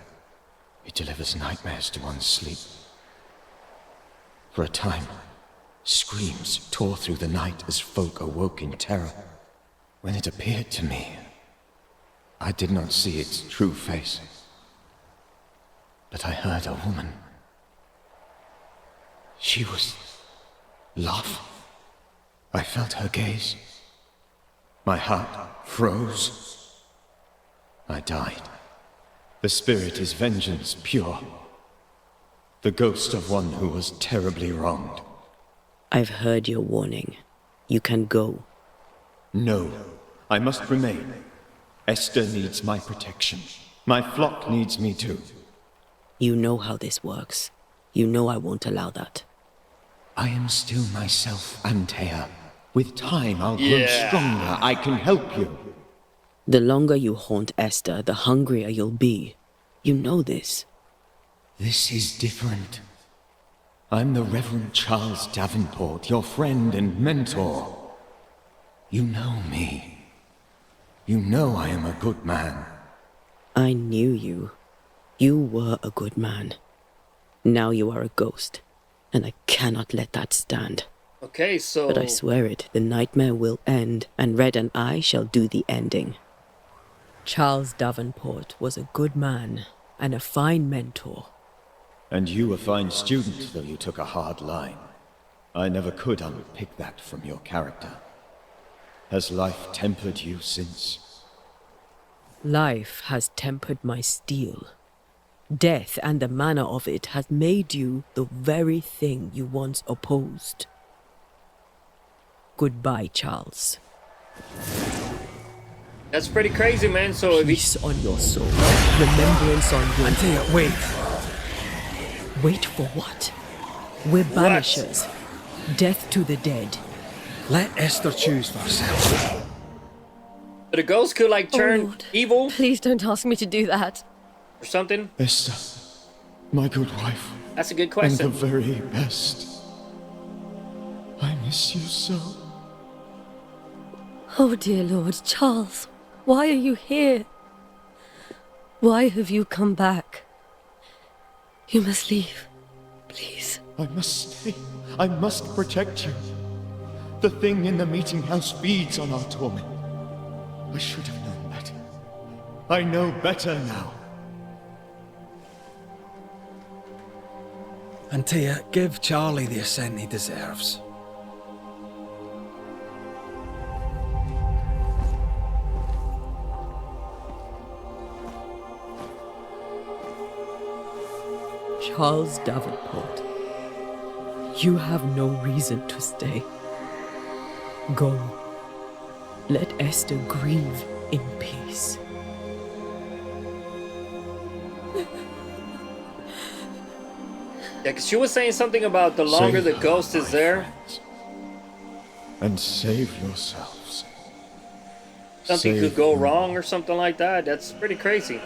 It delivers nightmares to one's sleep. For a time, screams tore through the night as folk awoke in terror. When it appeared to me, I did not see its true face. But I heard a woman. She was love. I felt her gaze. My heart froze. I died. The spirit is vengeance pure. The ghost of one who was terribly wronged. I've heard your warning. You can go. No, I must remain. Esther needs my protection. My flock needs me too. You know how this works. You know I won't allow that. I am still myself, Antea. With time, I'll grow stronger. I can help you. The longer you haunt Esther, the hungrier you'll be. You know this. This is different. I'm the Reverend Charles Davenport, your friend and mentor. You know me. You know I am a good man. I knew you. You were a good man. Now you are a ghost, and I cannot let that stand. Okay, so... But I swear it, the nightmare will end, and Red and I shall do the ending. Charles Davenport was a good man, and a fine mentor. And you a fine student, though you took a hard line. I never could unpick that from your character. Has life tempered you since? Life has tempered my steel. Death and the manner of it has made you the very thing you once opposed. Goodbye, Charles. That's pretty crazy, man. So if Peace on your soul. Remembrance on your... Antea, wait. Wait for what? We're banishers. Death to the dead. Let Esther choose for herself. the ghost could like turn Lord, evil please don't ask me to do that. or something. Esther, my good wife. That's a good question. And the very best. I miss you so. Oh dear Lord, Charles, why are you here? Why have you come back? You must leave, please. I must stay. I must protect you. The thing in the meeting house feeds on our torment. I should have known better. I know better now. Antea, give Charlie the ascent he deserves. Charles Davenport, you have no reason to stay. Go. Let Esther grieve in peace. Yeah, because she was saying something about the longer the ghost is there, And save yourselves. something could go wrong or something like that. That's pretty crazy.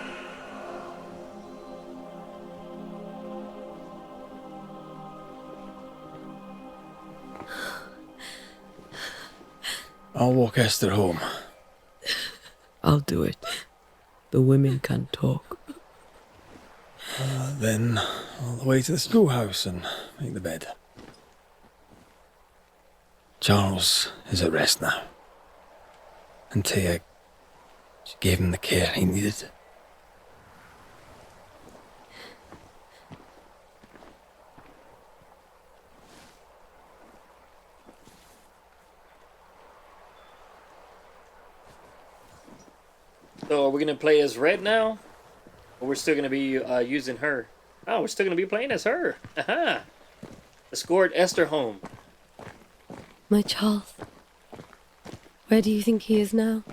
I'll walk Esther home. I'll do it. The women can talk. Then all the way to the schoolhouse and make the bed. Charles is at rest now. Antea, she gave him the care he needed. So are we gonna play as Red now, or we're still gonna be using her? Oh, we're still gonna be playing as her. Aha! Escort Esther home. My Charles. Where do you think he is now?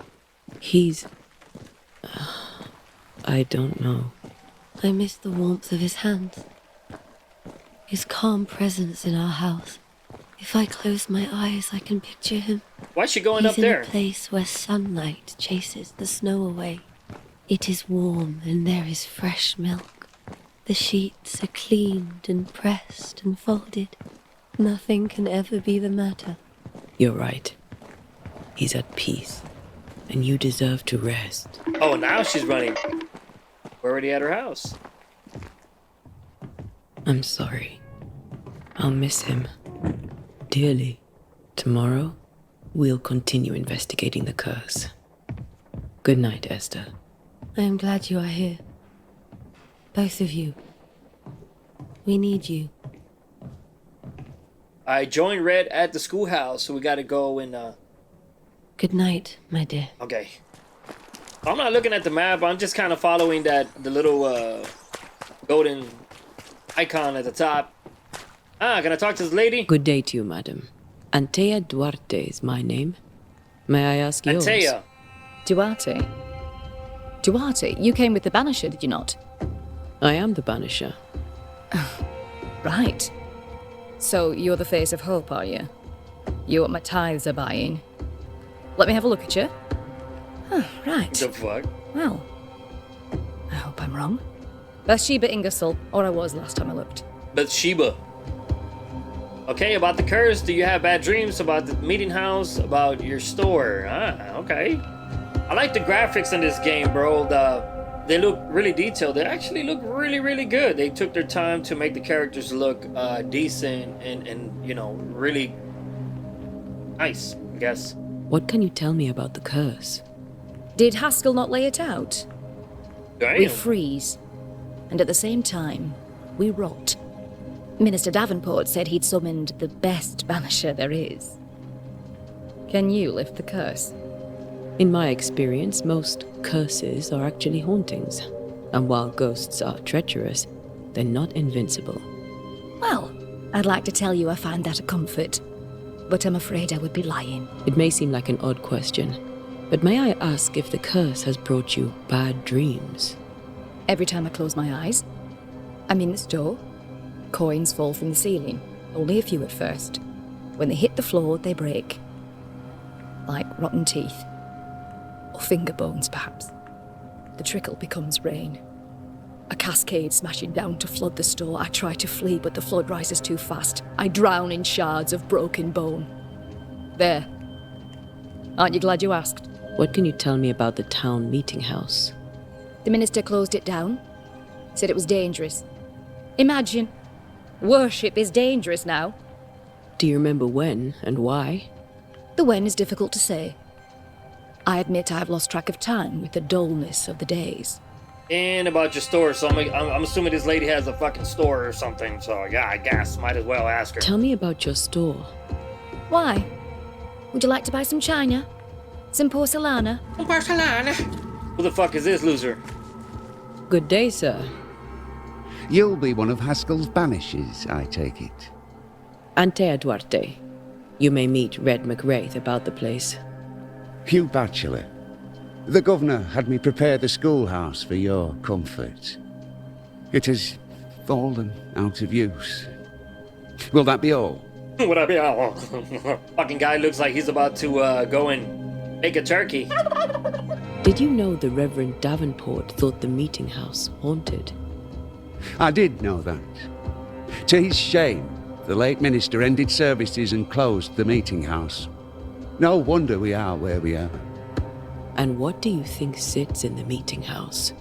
He's... I don't know. I miss the warmth of his hands. His calm presence in our house. If I close my eyes, I can picture him. Why is she going He's up there? in a place where sunlight chases the snow away. It is warm and there is fresh milk. The sheets are cleaned and pressed and folded. Nothing can ever be the matter. You're right. He's at peace. And you deserve to rest. Oh, now she's running. We're already at her house. I'm sorry. I'll miss him. Dearly. Tomorrow, we'll continue investigating the curse. Good night, Esther. I am glad you are here. Both of you. We need you. I joined Red at the schoolhouse, so we gotta go and Good night, my dear. okay. I'm not looking at the map, I'm just kind of following the little golden icon at the top. Ah, can I talk to this lady? Good day to you, madam. Antea Duarte is my name. May I ask yours? Antea. Duarte. Duarte, you came with the Banisher, did you not? I am the Banisher. Right. So you're the face of hope, are you? You're what my tithes are buying. Let me have a look at you. Oh, right. The fuck? Well, I hope I'm wrong. Bathsheba Ingersoll, or I was last time I looked. Bathsheba. Okay, about the curse, do you have bad dreams about the meeting house, about your store? Okay. I like the graphics in this game, bro. They look really detailed. They actually look really, really good. They took their time to make the characters look decent and you know, really nice, I guess. What can you tell me about the curse? Did Haskell not lay it out? Damn. We freeze, and at the same time, we rot. Minister Davenport said he'd summoned the best banisher there is. Can you lift the curse? In my experience, most curses are actually hauntings. And while ghosts are treacherous, they're not invincible. Well, I'd like to tell you I find that a comfort, but I'm afraid I would be lying. It may seem like an odd question, but may I ask if the curse has brought you bad dreams? Every time I close my eyes, I'm in the store. Coins fall from the ceiling, only a few at first. When they hit the floor, they break. Like rotten teeth. Or finger bones, perhaps. The trickle becomes rain. A cascade smashing down to flood the store. I try to flee, but the flood rises too fast. I drown in shards of broken bone. There. Aren't you glad you asked? What can you tell me about the town meeting house? The minister closed it down. Said it was dangerous. Imagine. Worship is dangerous now. Do you remember when and why? The when is difficult to say. I admit I've lost track of time with the dullness of the days. And about your store, so I'm assuming this lady has a fucking store or something, so yeah, I guess might as well ask her. Tell me about your store. Why? Would you like to buy some china? Some porcelana? Who the fuck is this loser? Good day, sir. You'll be one of Haskell's banishers, I take it. Antea Duarte. You may meet Red McWraith about the place. Hugh Batchelor. The governor had me prepare the schoolhouse for your comfort. It has fallen out of use. Will that be all? Would that be all? Fucking guy looks like he's about to go and make a turkey. Did you know the Reverend Davenport thought the meeting house haunted? I did know that. To his shame, the late minister ended services and closed the meeting house. No wonder we are where we are. And what do you think sits in the meeting house?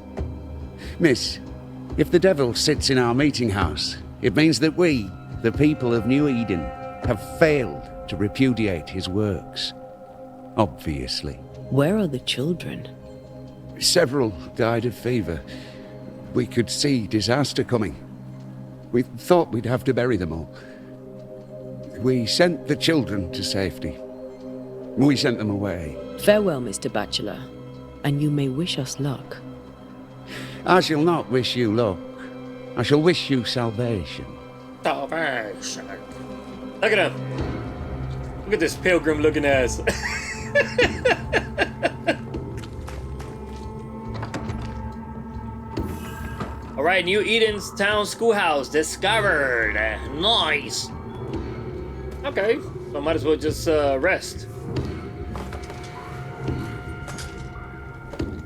Miss, if the devil sits in our meeting house, it means that we, the people of New Eden, have failed to repudiate his works. Obviously. Where are the children? Several died of fever. We could see disaster coming. We thought we'd have to bury them all. We sent the children to safety. We sent them away. Farewell, Mr. Batchelor, and you may wish us luck. I shall not wish you luck. I shall wish you salvation. Salvation. Look at him. Look at this pilgrim looking ass. Alright, New Eden's town schoolhouse discovered. Nice. Okay, so might as well just rest.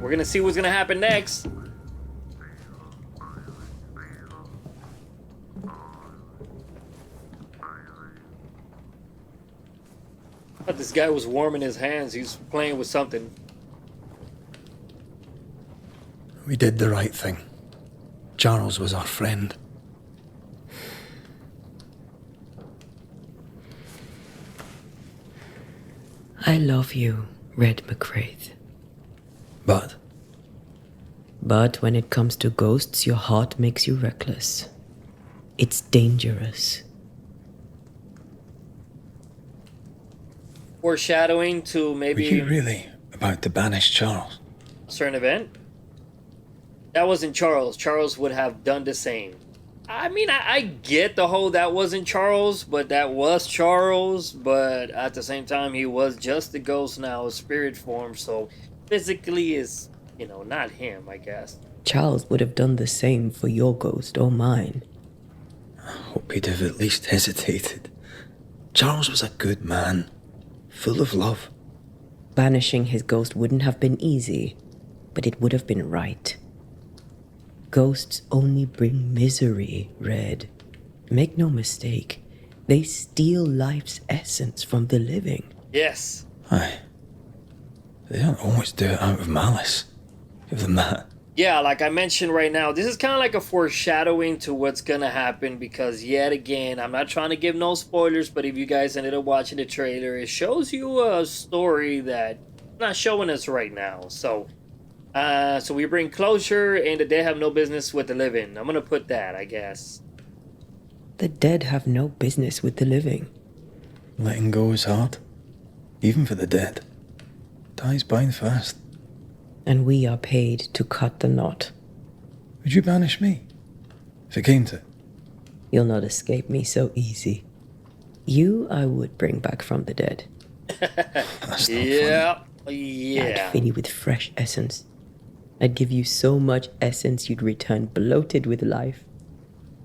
We're gonna see what's gonna happen next. I thought this guy was warming his hands. He's playing with something. We did the right thing. Charles was our friend. I love you, Red McWraith. But when it comes to ghosts, your heart makes you reckless. It's dangerous. Foreshadowing to maybe... Were you really about to banish Charles? A certain event? That wasn't Charles. Charles would have done the same. I mean, I get the whole that wasn't Charles, but that was Charles. But at the same time, he was just a ghost now, a spirit form. So physically is, you know, not him, I guess. Charles would have done the same for your ghost or mine. I hope he'd have at least hesitated. Charles was a good man, full of love. Banishing his ghost wouldn't have been easy, but it would have been right. Ghosts only bring misery, Red. Make no mistake, they steal life's essence from the living. Yes. Aye. They don't always do it out of malice. Give them that. Yeah, like I mentioned right now, this is kind of like a foreshadowing to what's gonna happen because yet again, I'm not trying to give no spoilers, but if you guys ended up watching the trailer, it shows you a story that not showing us right now. So we bring closure and the dead have no business with the living. I'm gonna put that, I guess. The dead have no business with the living. Letting go is hard. Even for the dead. Ties bind fast. And we are paid to cut the knot. Would you banish me? If it came to it? You'll not escape me so easy. You I would bring back from the dead. Yeah. I'd fill you with fresh essence. I'd give you so much essence you'd return bloated with life.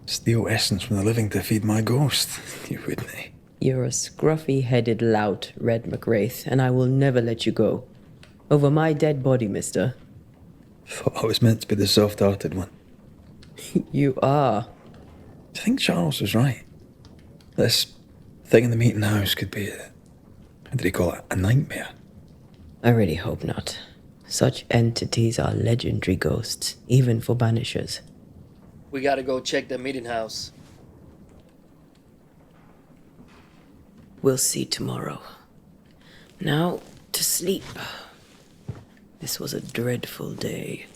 Steal essence from the living to feed my ghost. You wouldn't, eh? You're a scruffy-headed lout, Red McWraith, and I will never let you go. Over my dead body, mister. Thought I was meant to be the soft-hearted one. You are. I think Charles was right. This thing in the meeting house could be how did he call it? A nightmare? I really hope not. Such entities are legendary ghosts, even for Banishers. We gotta go check the meeting house. We'll see tomorrow. Now, to sleep. This was a dreadful day.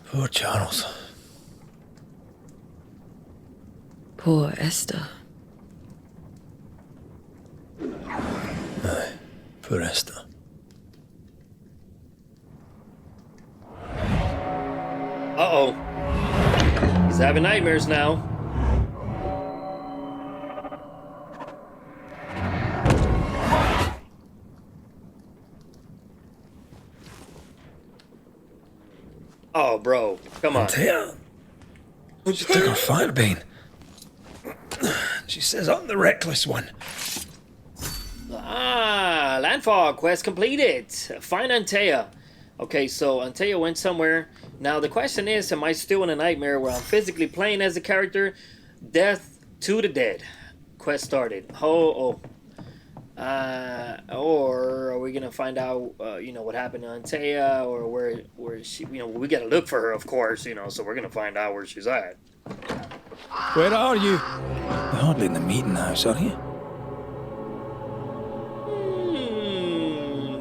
Poor Charles. Poor Esther. Aye, poor Esther. Uh-oh. He's having nightmares now. Oh, bro. Come on. Antea, would you take her firebane? She says I'm the reckless one. Ah, landfall quest completed. Find Antea. Okay, so Antea went somewhere. Now the question is, am I still in a nightmare where I'm physically playing as a character? Death to the dead. Quest started. Or are we gonna find out, you know, what happened to Antea, or where she, you know, we gotta look for her, of course, you know, so we're gonna find out where she's at. Where are you? You're hardly in the meeting house, are you?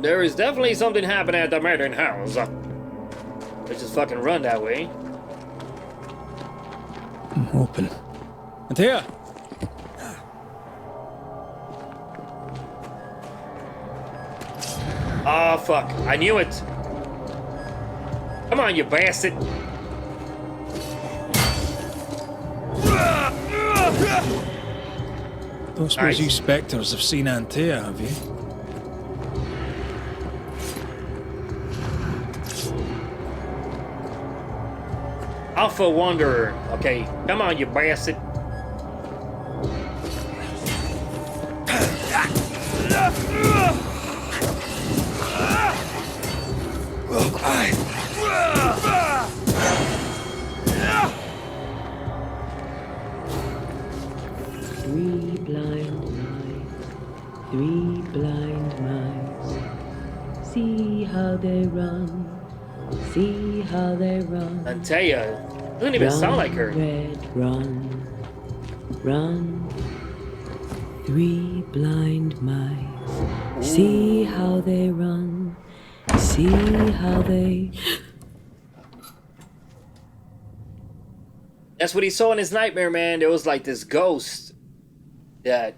There is definitely something happening at the meeting house. Let's just fucking run that way. I'm open. Antea! Oh, fuck. I knew it. Come on, you bastard. Don't suppose you spectres have seen Antea, have you? Alpha Wanderer. Okay, come on, you bastard. Three blind mice. See how they run. See how they run. Antea doesn't even sound like her. Red, run, run. Three blind mice. See how they run. See how they. That's what he saw in his nightmare, man. There was like this ghost that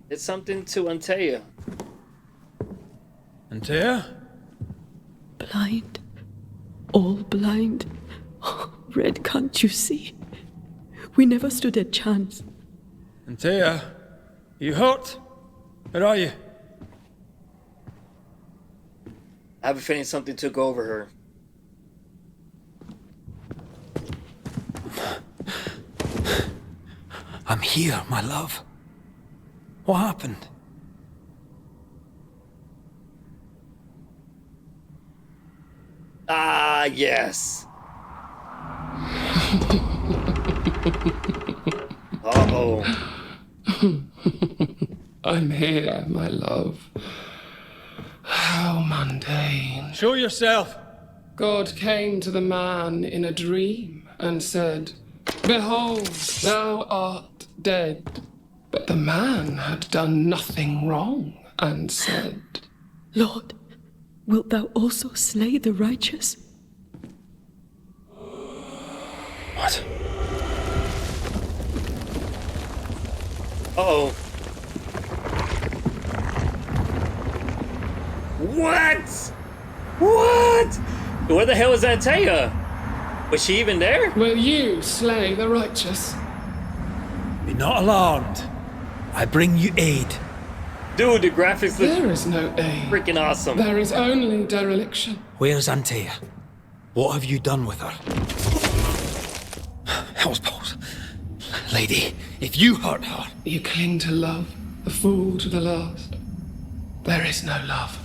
did something to Antea. Antea? Blind. All blind. Red, can't you see? We never stood a chance. Antea, you hurt? Where are you? I have a feeling something took over her. I'm here, my love. What happened? Ah, yes. Uh-oh. I'm here, my love. How mundane. Show yourself. God came to the man in a dream and said, "Behold, thou art dead." But the man had done nothing wrong and said, Lord, wilt thou also slay the righteous? What? Uh-oh. What? What? Where the hell is Antea? Was she even there? Will you slay the righteous? Be not alarmed. I bring you aid. Dude, the graphics look There is no aid. freaking awesome. There is only dereliction. Where's Antea? What have you done with her? Hellsballs. Lady, if you hurt her... You cling to love, the fool to the last. There is no love.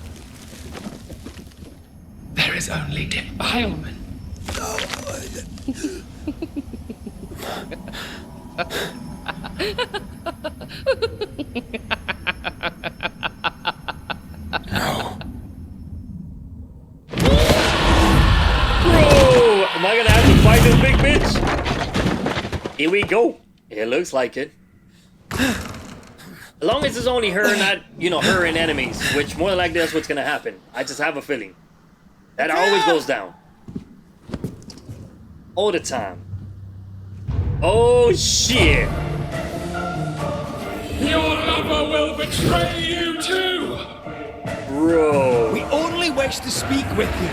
There is only defilement. No. Bro, am I gonna have to fight this big bitch? Here we go. It looks like it. As long as it's only her, not, you know, her and enemies, which more than likely that's what's gonna happen. I just have a feeling. That always goes down. All the time. Oh, shit. Your lover will betray you too! Bro. We only wish to speak with you.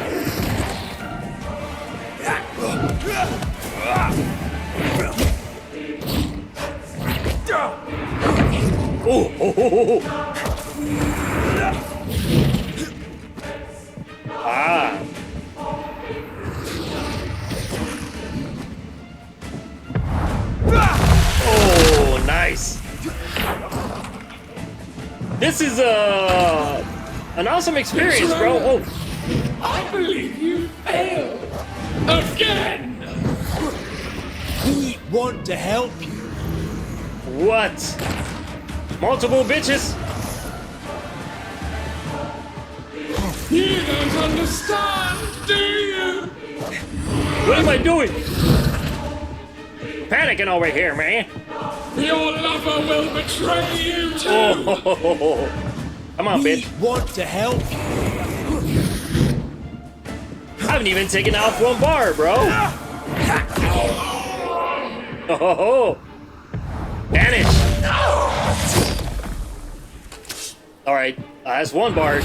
Ah. Oh, nice. This is an awesome experience, bro. Oh. I believe you failed again! We want to help you. What? Multiple bitches? You don't understand, do you? What am I doing? Panicking over here, man. Your lover will betray you too! Oh. Come on, bitch. We want to help you. I haven't even taken off one bar, bro. Oh. Banish. Alright, that's one bar.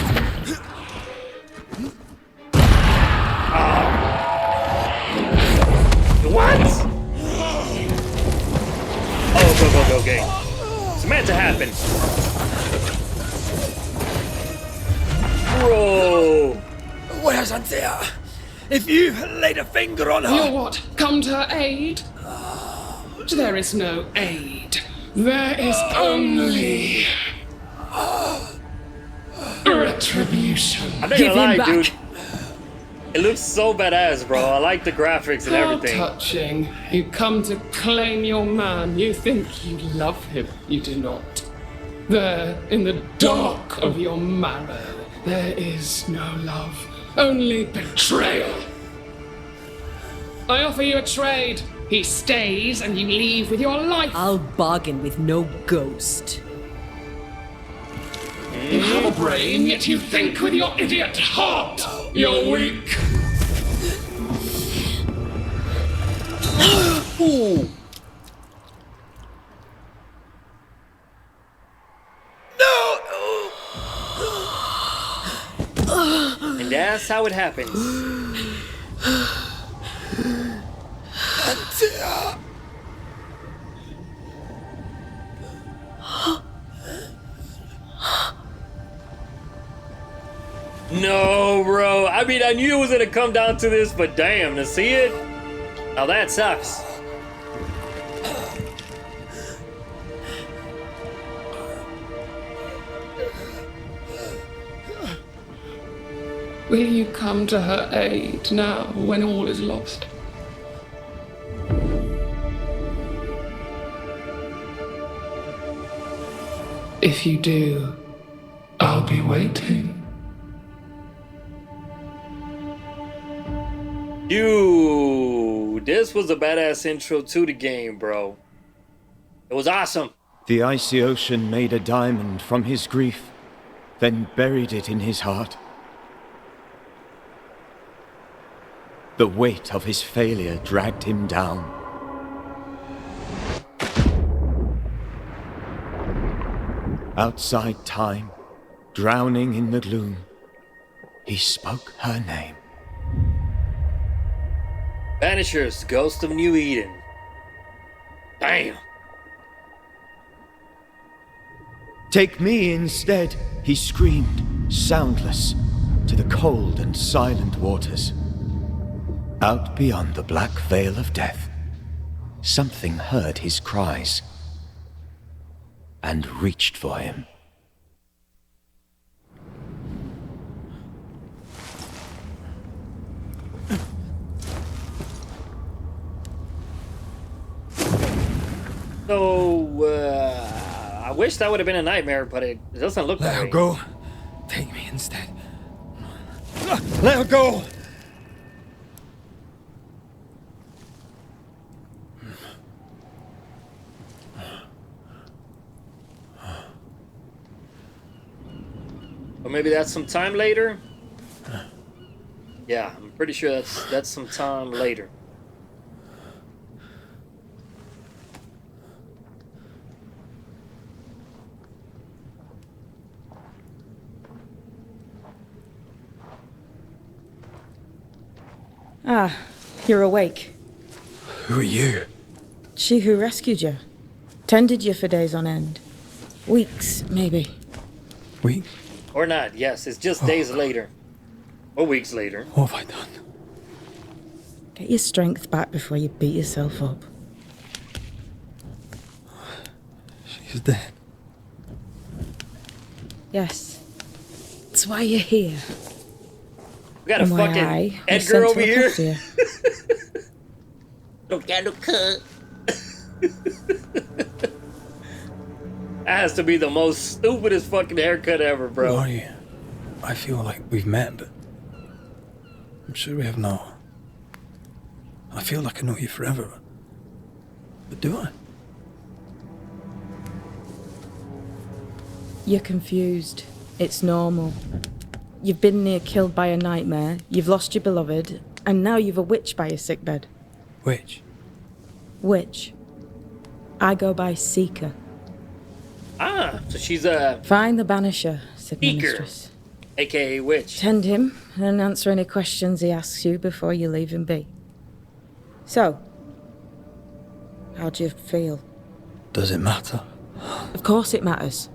What? Oh, go, game. It's meant to happen. Bro. Where's Antea? If you laid a finger on her... You're what? Come to her aid? There is no aid. There is only... retribution. I'm not gonna lie, dude. It looks so badass, bro. I like the graphics and everything. How touching. You come to claim your man. You think you love him. You do not. There, in the dark of your marrow, there is no love. Only betrayal. I offer you a trade. He stays and you leave with your life. I'll bargain with no ghost. You have a brain, yet you think with your idiot heart. You're weak. that's how it happens. No, bro. I mean, I knew it was gonna come down to this, but damn, to see it, now that sucks. Will you come to her aid now when all is lost? If you do, I'll be waiting. This was a badass intro to the game, bro. It was awesome. The icy ocean made a diamond from his grief, then buried it in his heart. The weight of his failure dragged him down. Outside time, drowning in the gloom, he spoke her name. Banishers, Ghost of New Eden. Damn. Take me instead, he screamed, soundless, to the cold and silent waters. Out beyond the black veil of death, something heard his cries and reached for him. So, I wish that would have been a nightmare, but it doesn't look that way. Let her go. Take me instead. Let her go! Or maybe that's some time later? Yeah, I'm pretty sure that's some time later. Ah, you're awake. Who are you? She who rescued you. Tended you for days on end. Weeks, maybe. Weeks? Or not, yes. It's just days later. Or weeks later. What have I done? Get your strength back before you beat yourself up. She's dead. Yes. That's why you're here. We got a fucking Edgar over here. Look at the That has to be the most stupidest fucking haircut ever, bro. Who are you? I feel like we've met, but I'm sure we have not. I feel like I know you forever, but do I? You're confused. It's normal. You've been near killed by a nightmare, you've lost your beloved, and now you've a witch by your sickbed. Witch? Witch. I go by Seeker. Ah, so she's a... Find the Banisher, said the Seeker, mistress. a.k.a. witch. Tend him, and answer any questions he asks you before you leave him be. So, how do you feel? Does it matter? Of course it matters.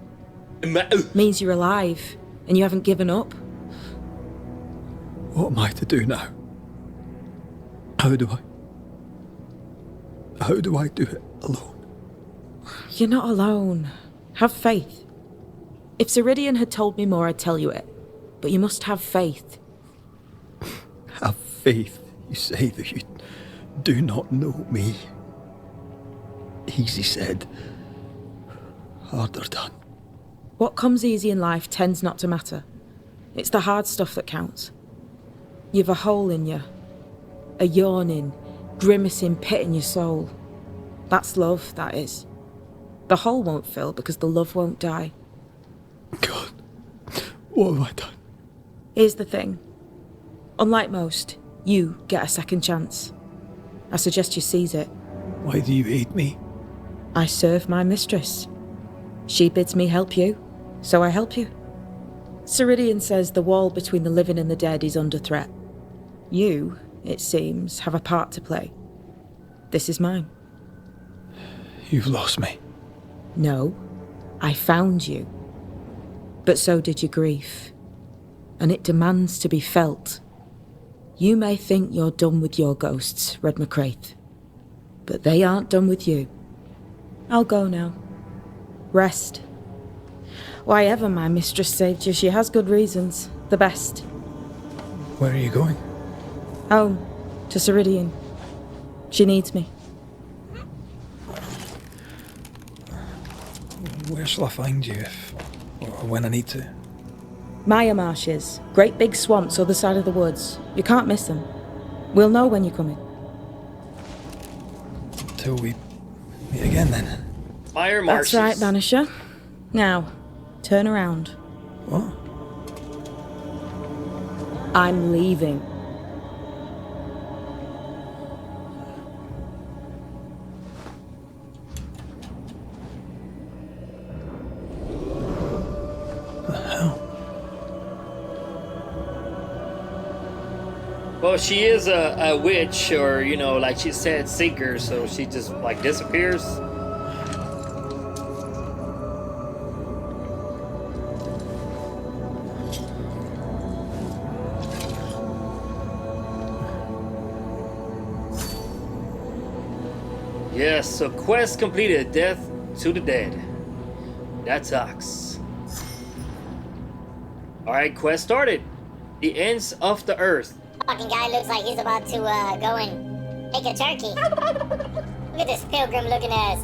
Means you're alive, and you haven't given up. What am I to do now? How do I do it alone? You're not alone. Have faith. If Ceridian had told me more, I'd tell you it. But you must have faith. Have faith? You say that you do not know me. Easy said. Harder done. What comes easy in life tends not to matter. It's the hard stuff that counts. You've a hole in you. A yawning, grimacing pit in your soul. That's love, that is. The hole won't fill because the love won't die. God, what have I done? Here's the thing. Unlike most, you get a second chance. I suggest you seize it. Why do you hate me? I serve my mistress. She bids me help you, so I help you. Ceridian says the wall between the living and the dead is under threat. You, it seems, have a part to play. This is mine. You've lost me. No, I found you. But so did your grief. And it demands to be felt. You may think you're done with your ghosts, Red McCraith. But they aren't done with you. I'll go now. Rest. Why ever my mistress saved you, she has good reasons. The best. Where are you going? Home. To Ceridian. She needs me. Where shall I find you if... or when I need to? Maya marshes. Great big swamps other side of the woods. You can't miss them. We'll know when you're coming. Till we meet again then. Mire marshes. That's right, Banisher. Now, turn around. What? I'm leaving. Well, she is a witch, or, you know, like she said, seeker, so she just, like, disappears. Yes, so quest completed. Death to the dead. That sucks. Alright, quest started. The ends of the earth. Fucking guy looks like he's about to go and make a turkey. Look at this pilgrim looking ass.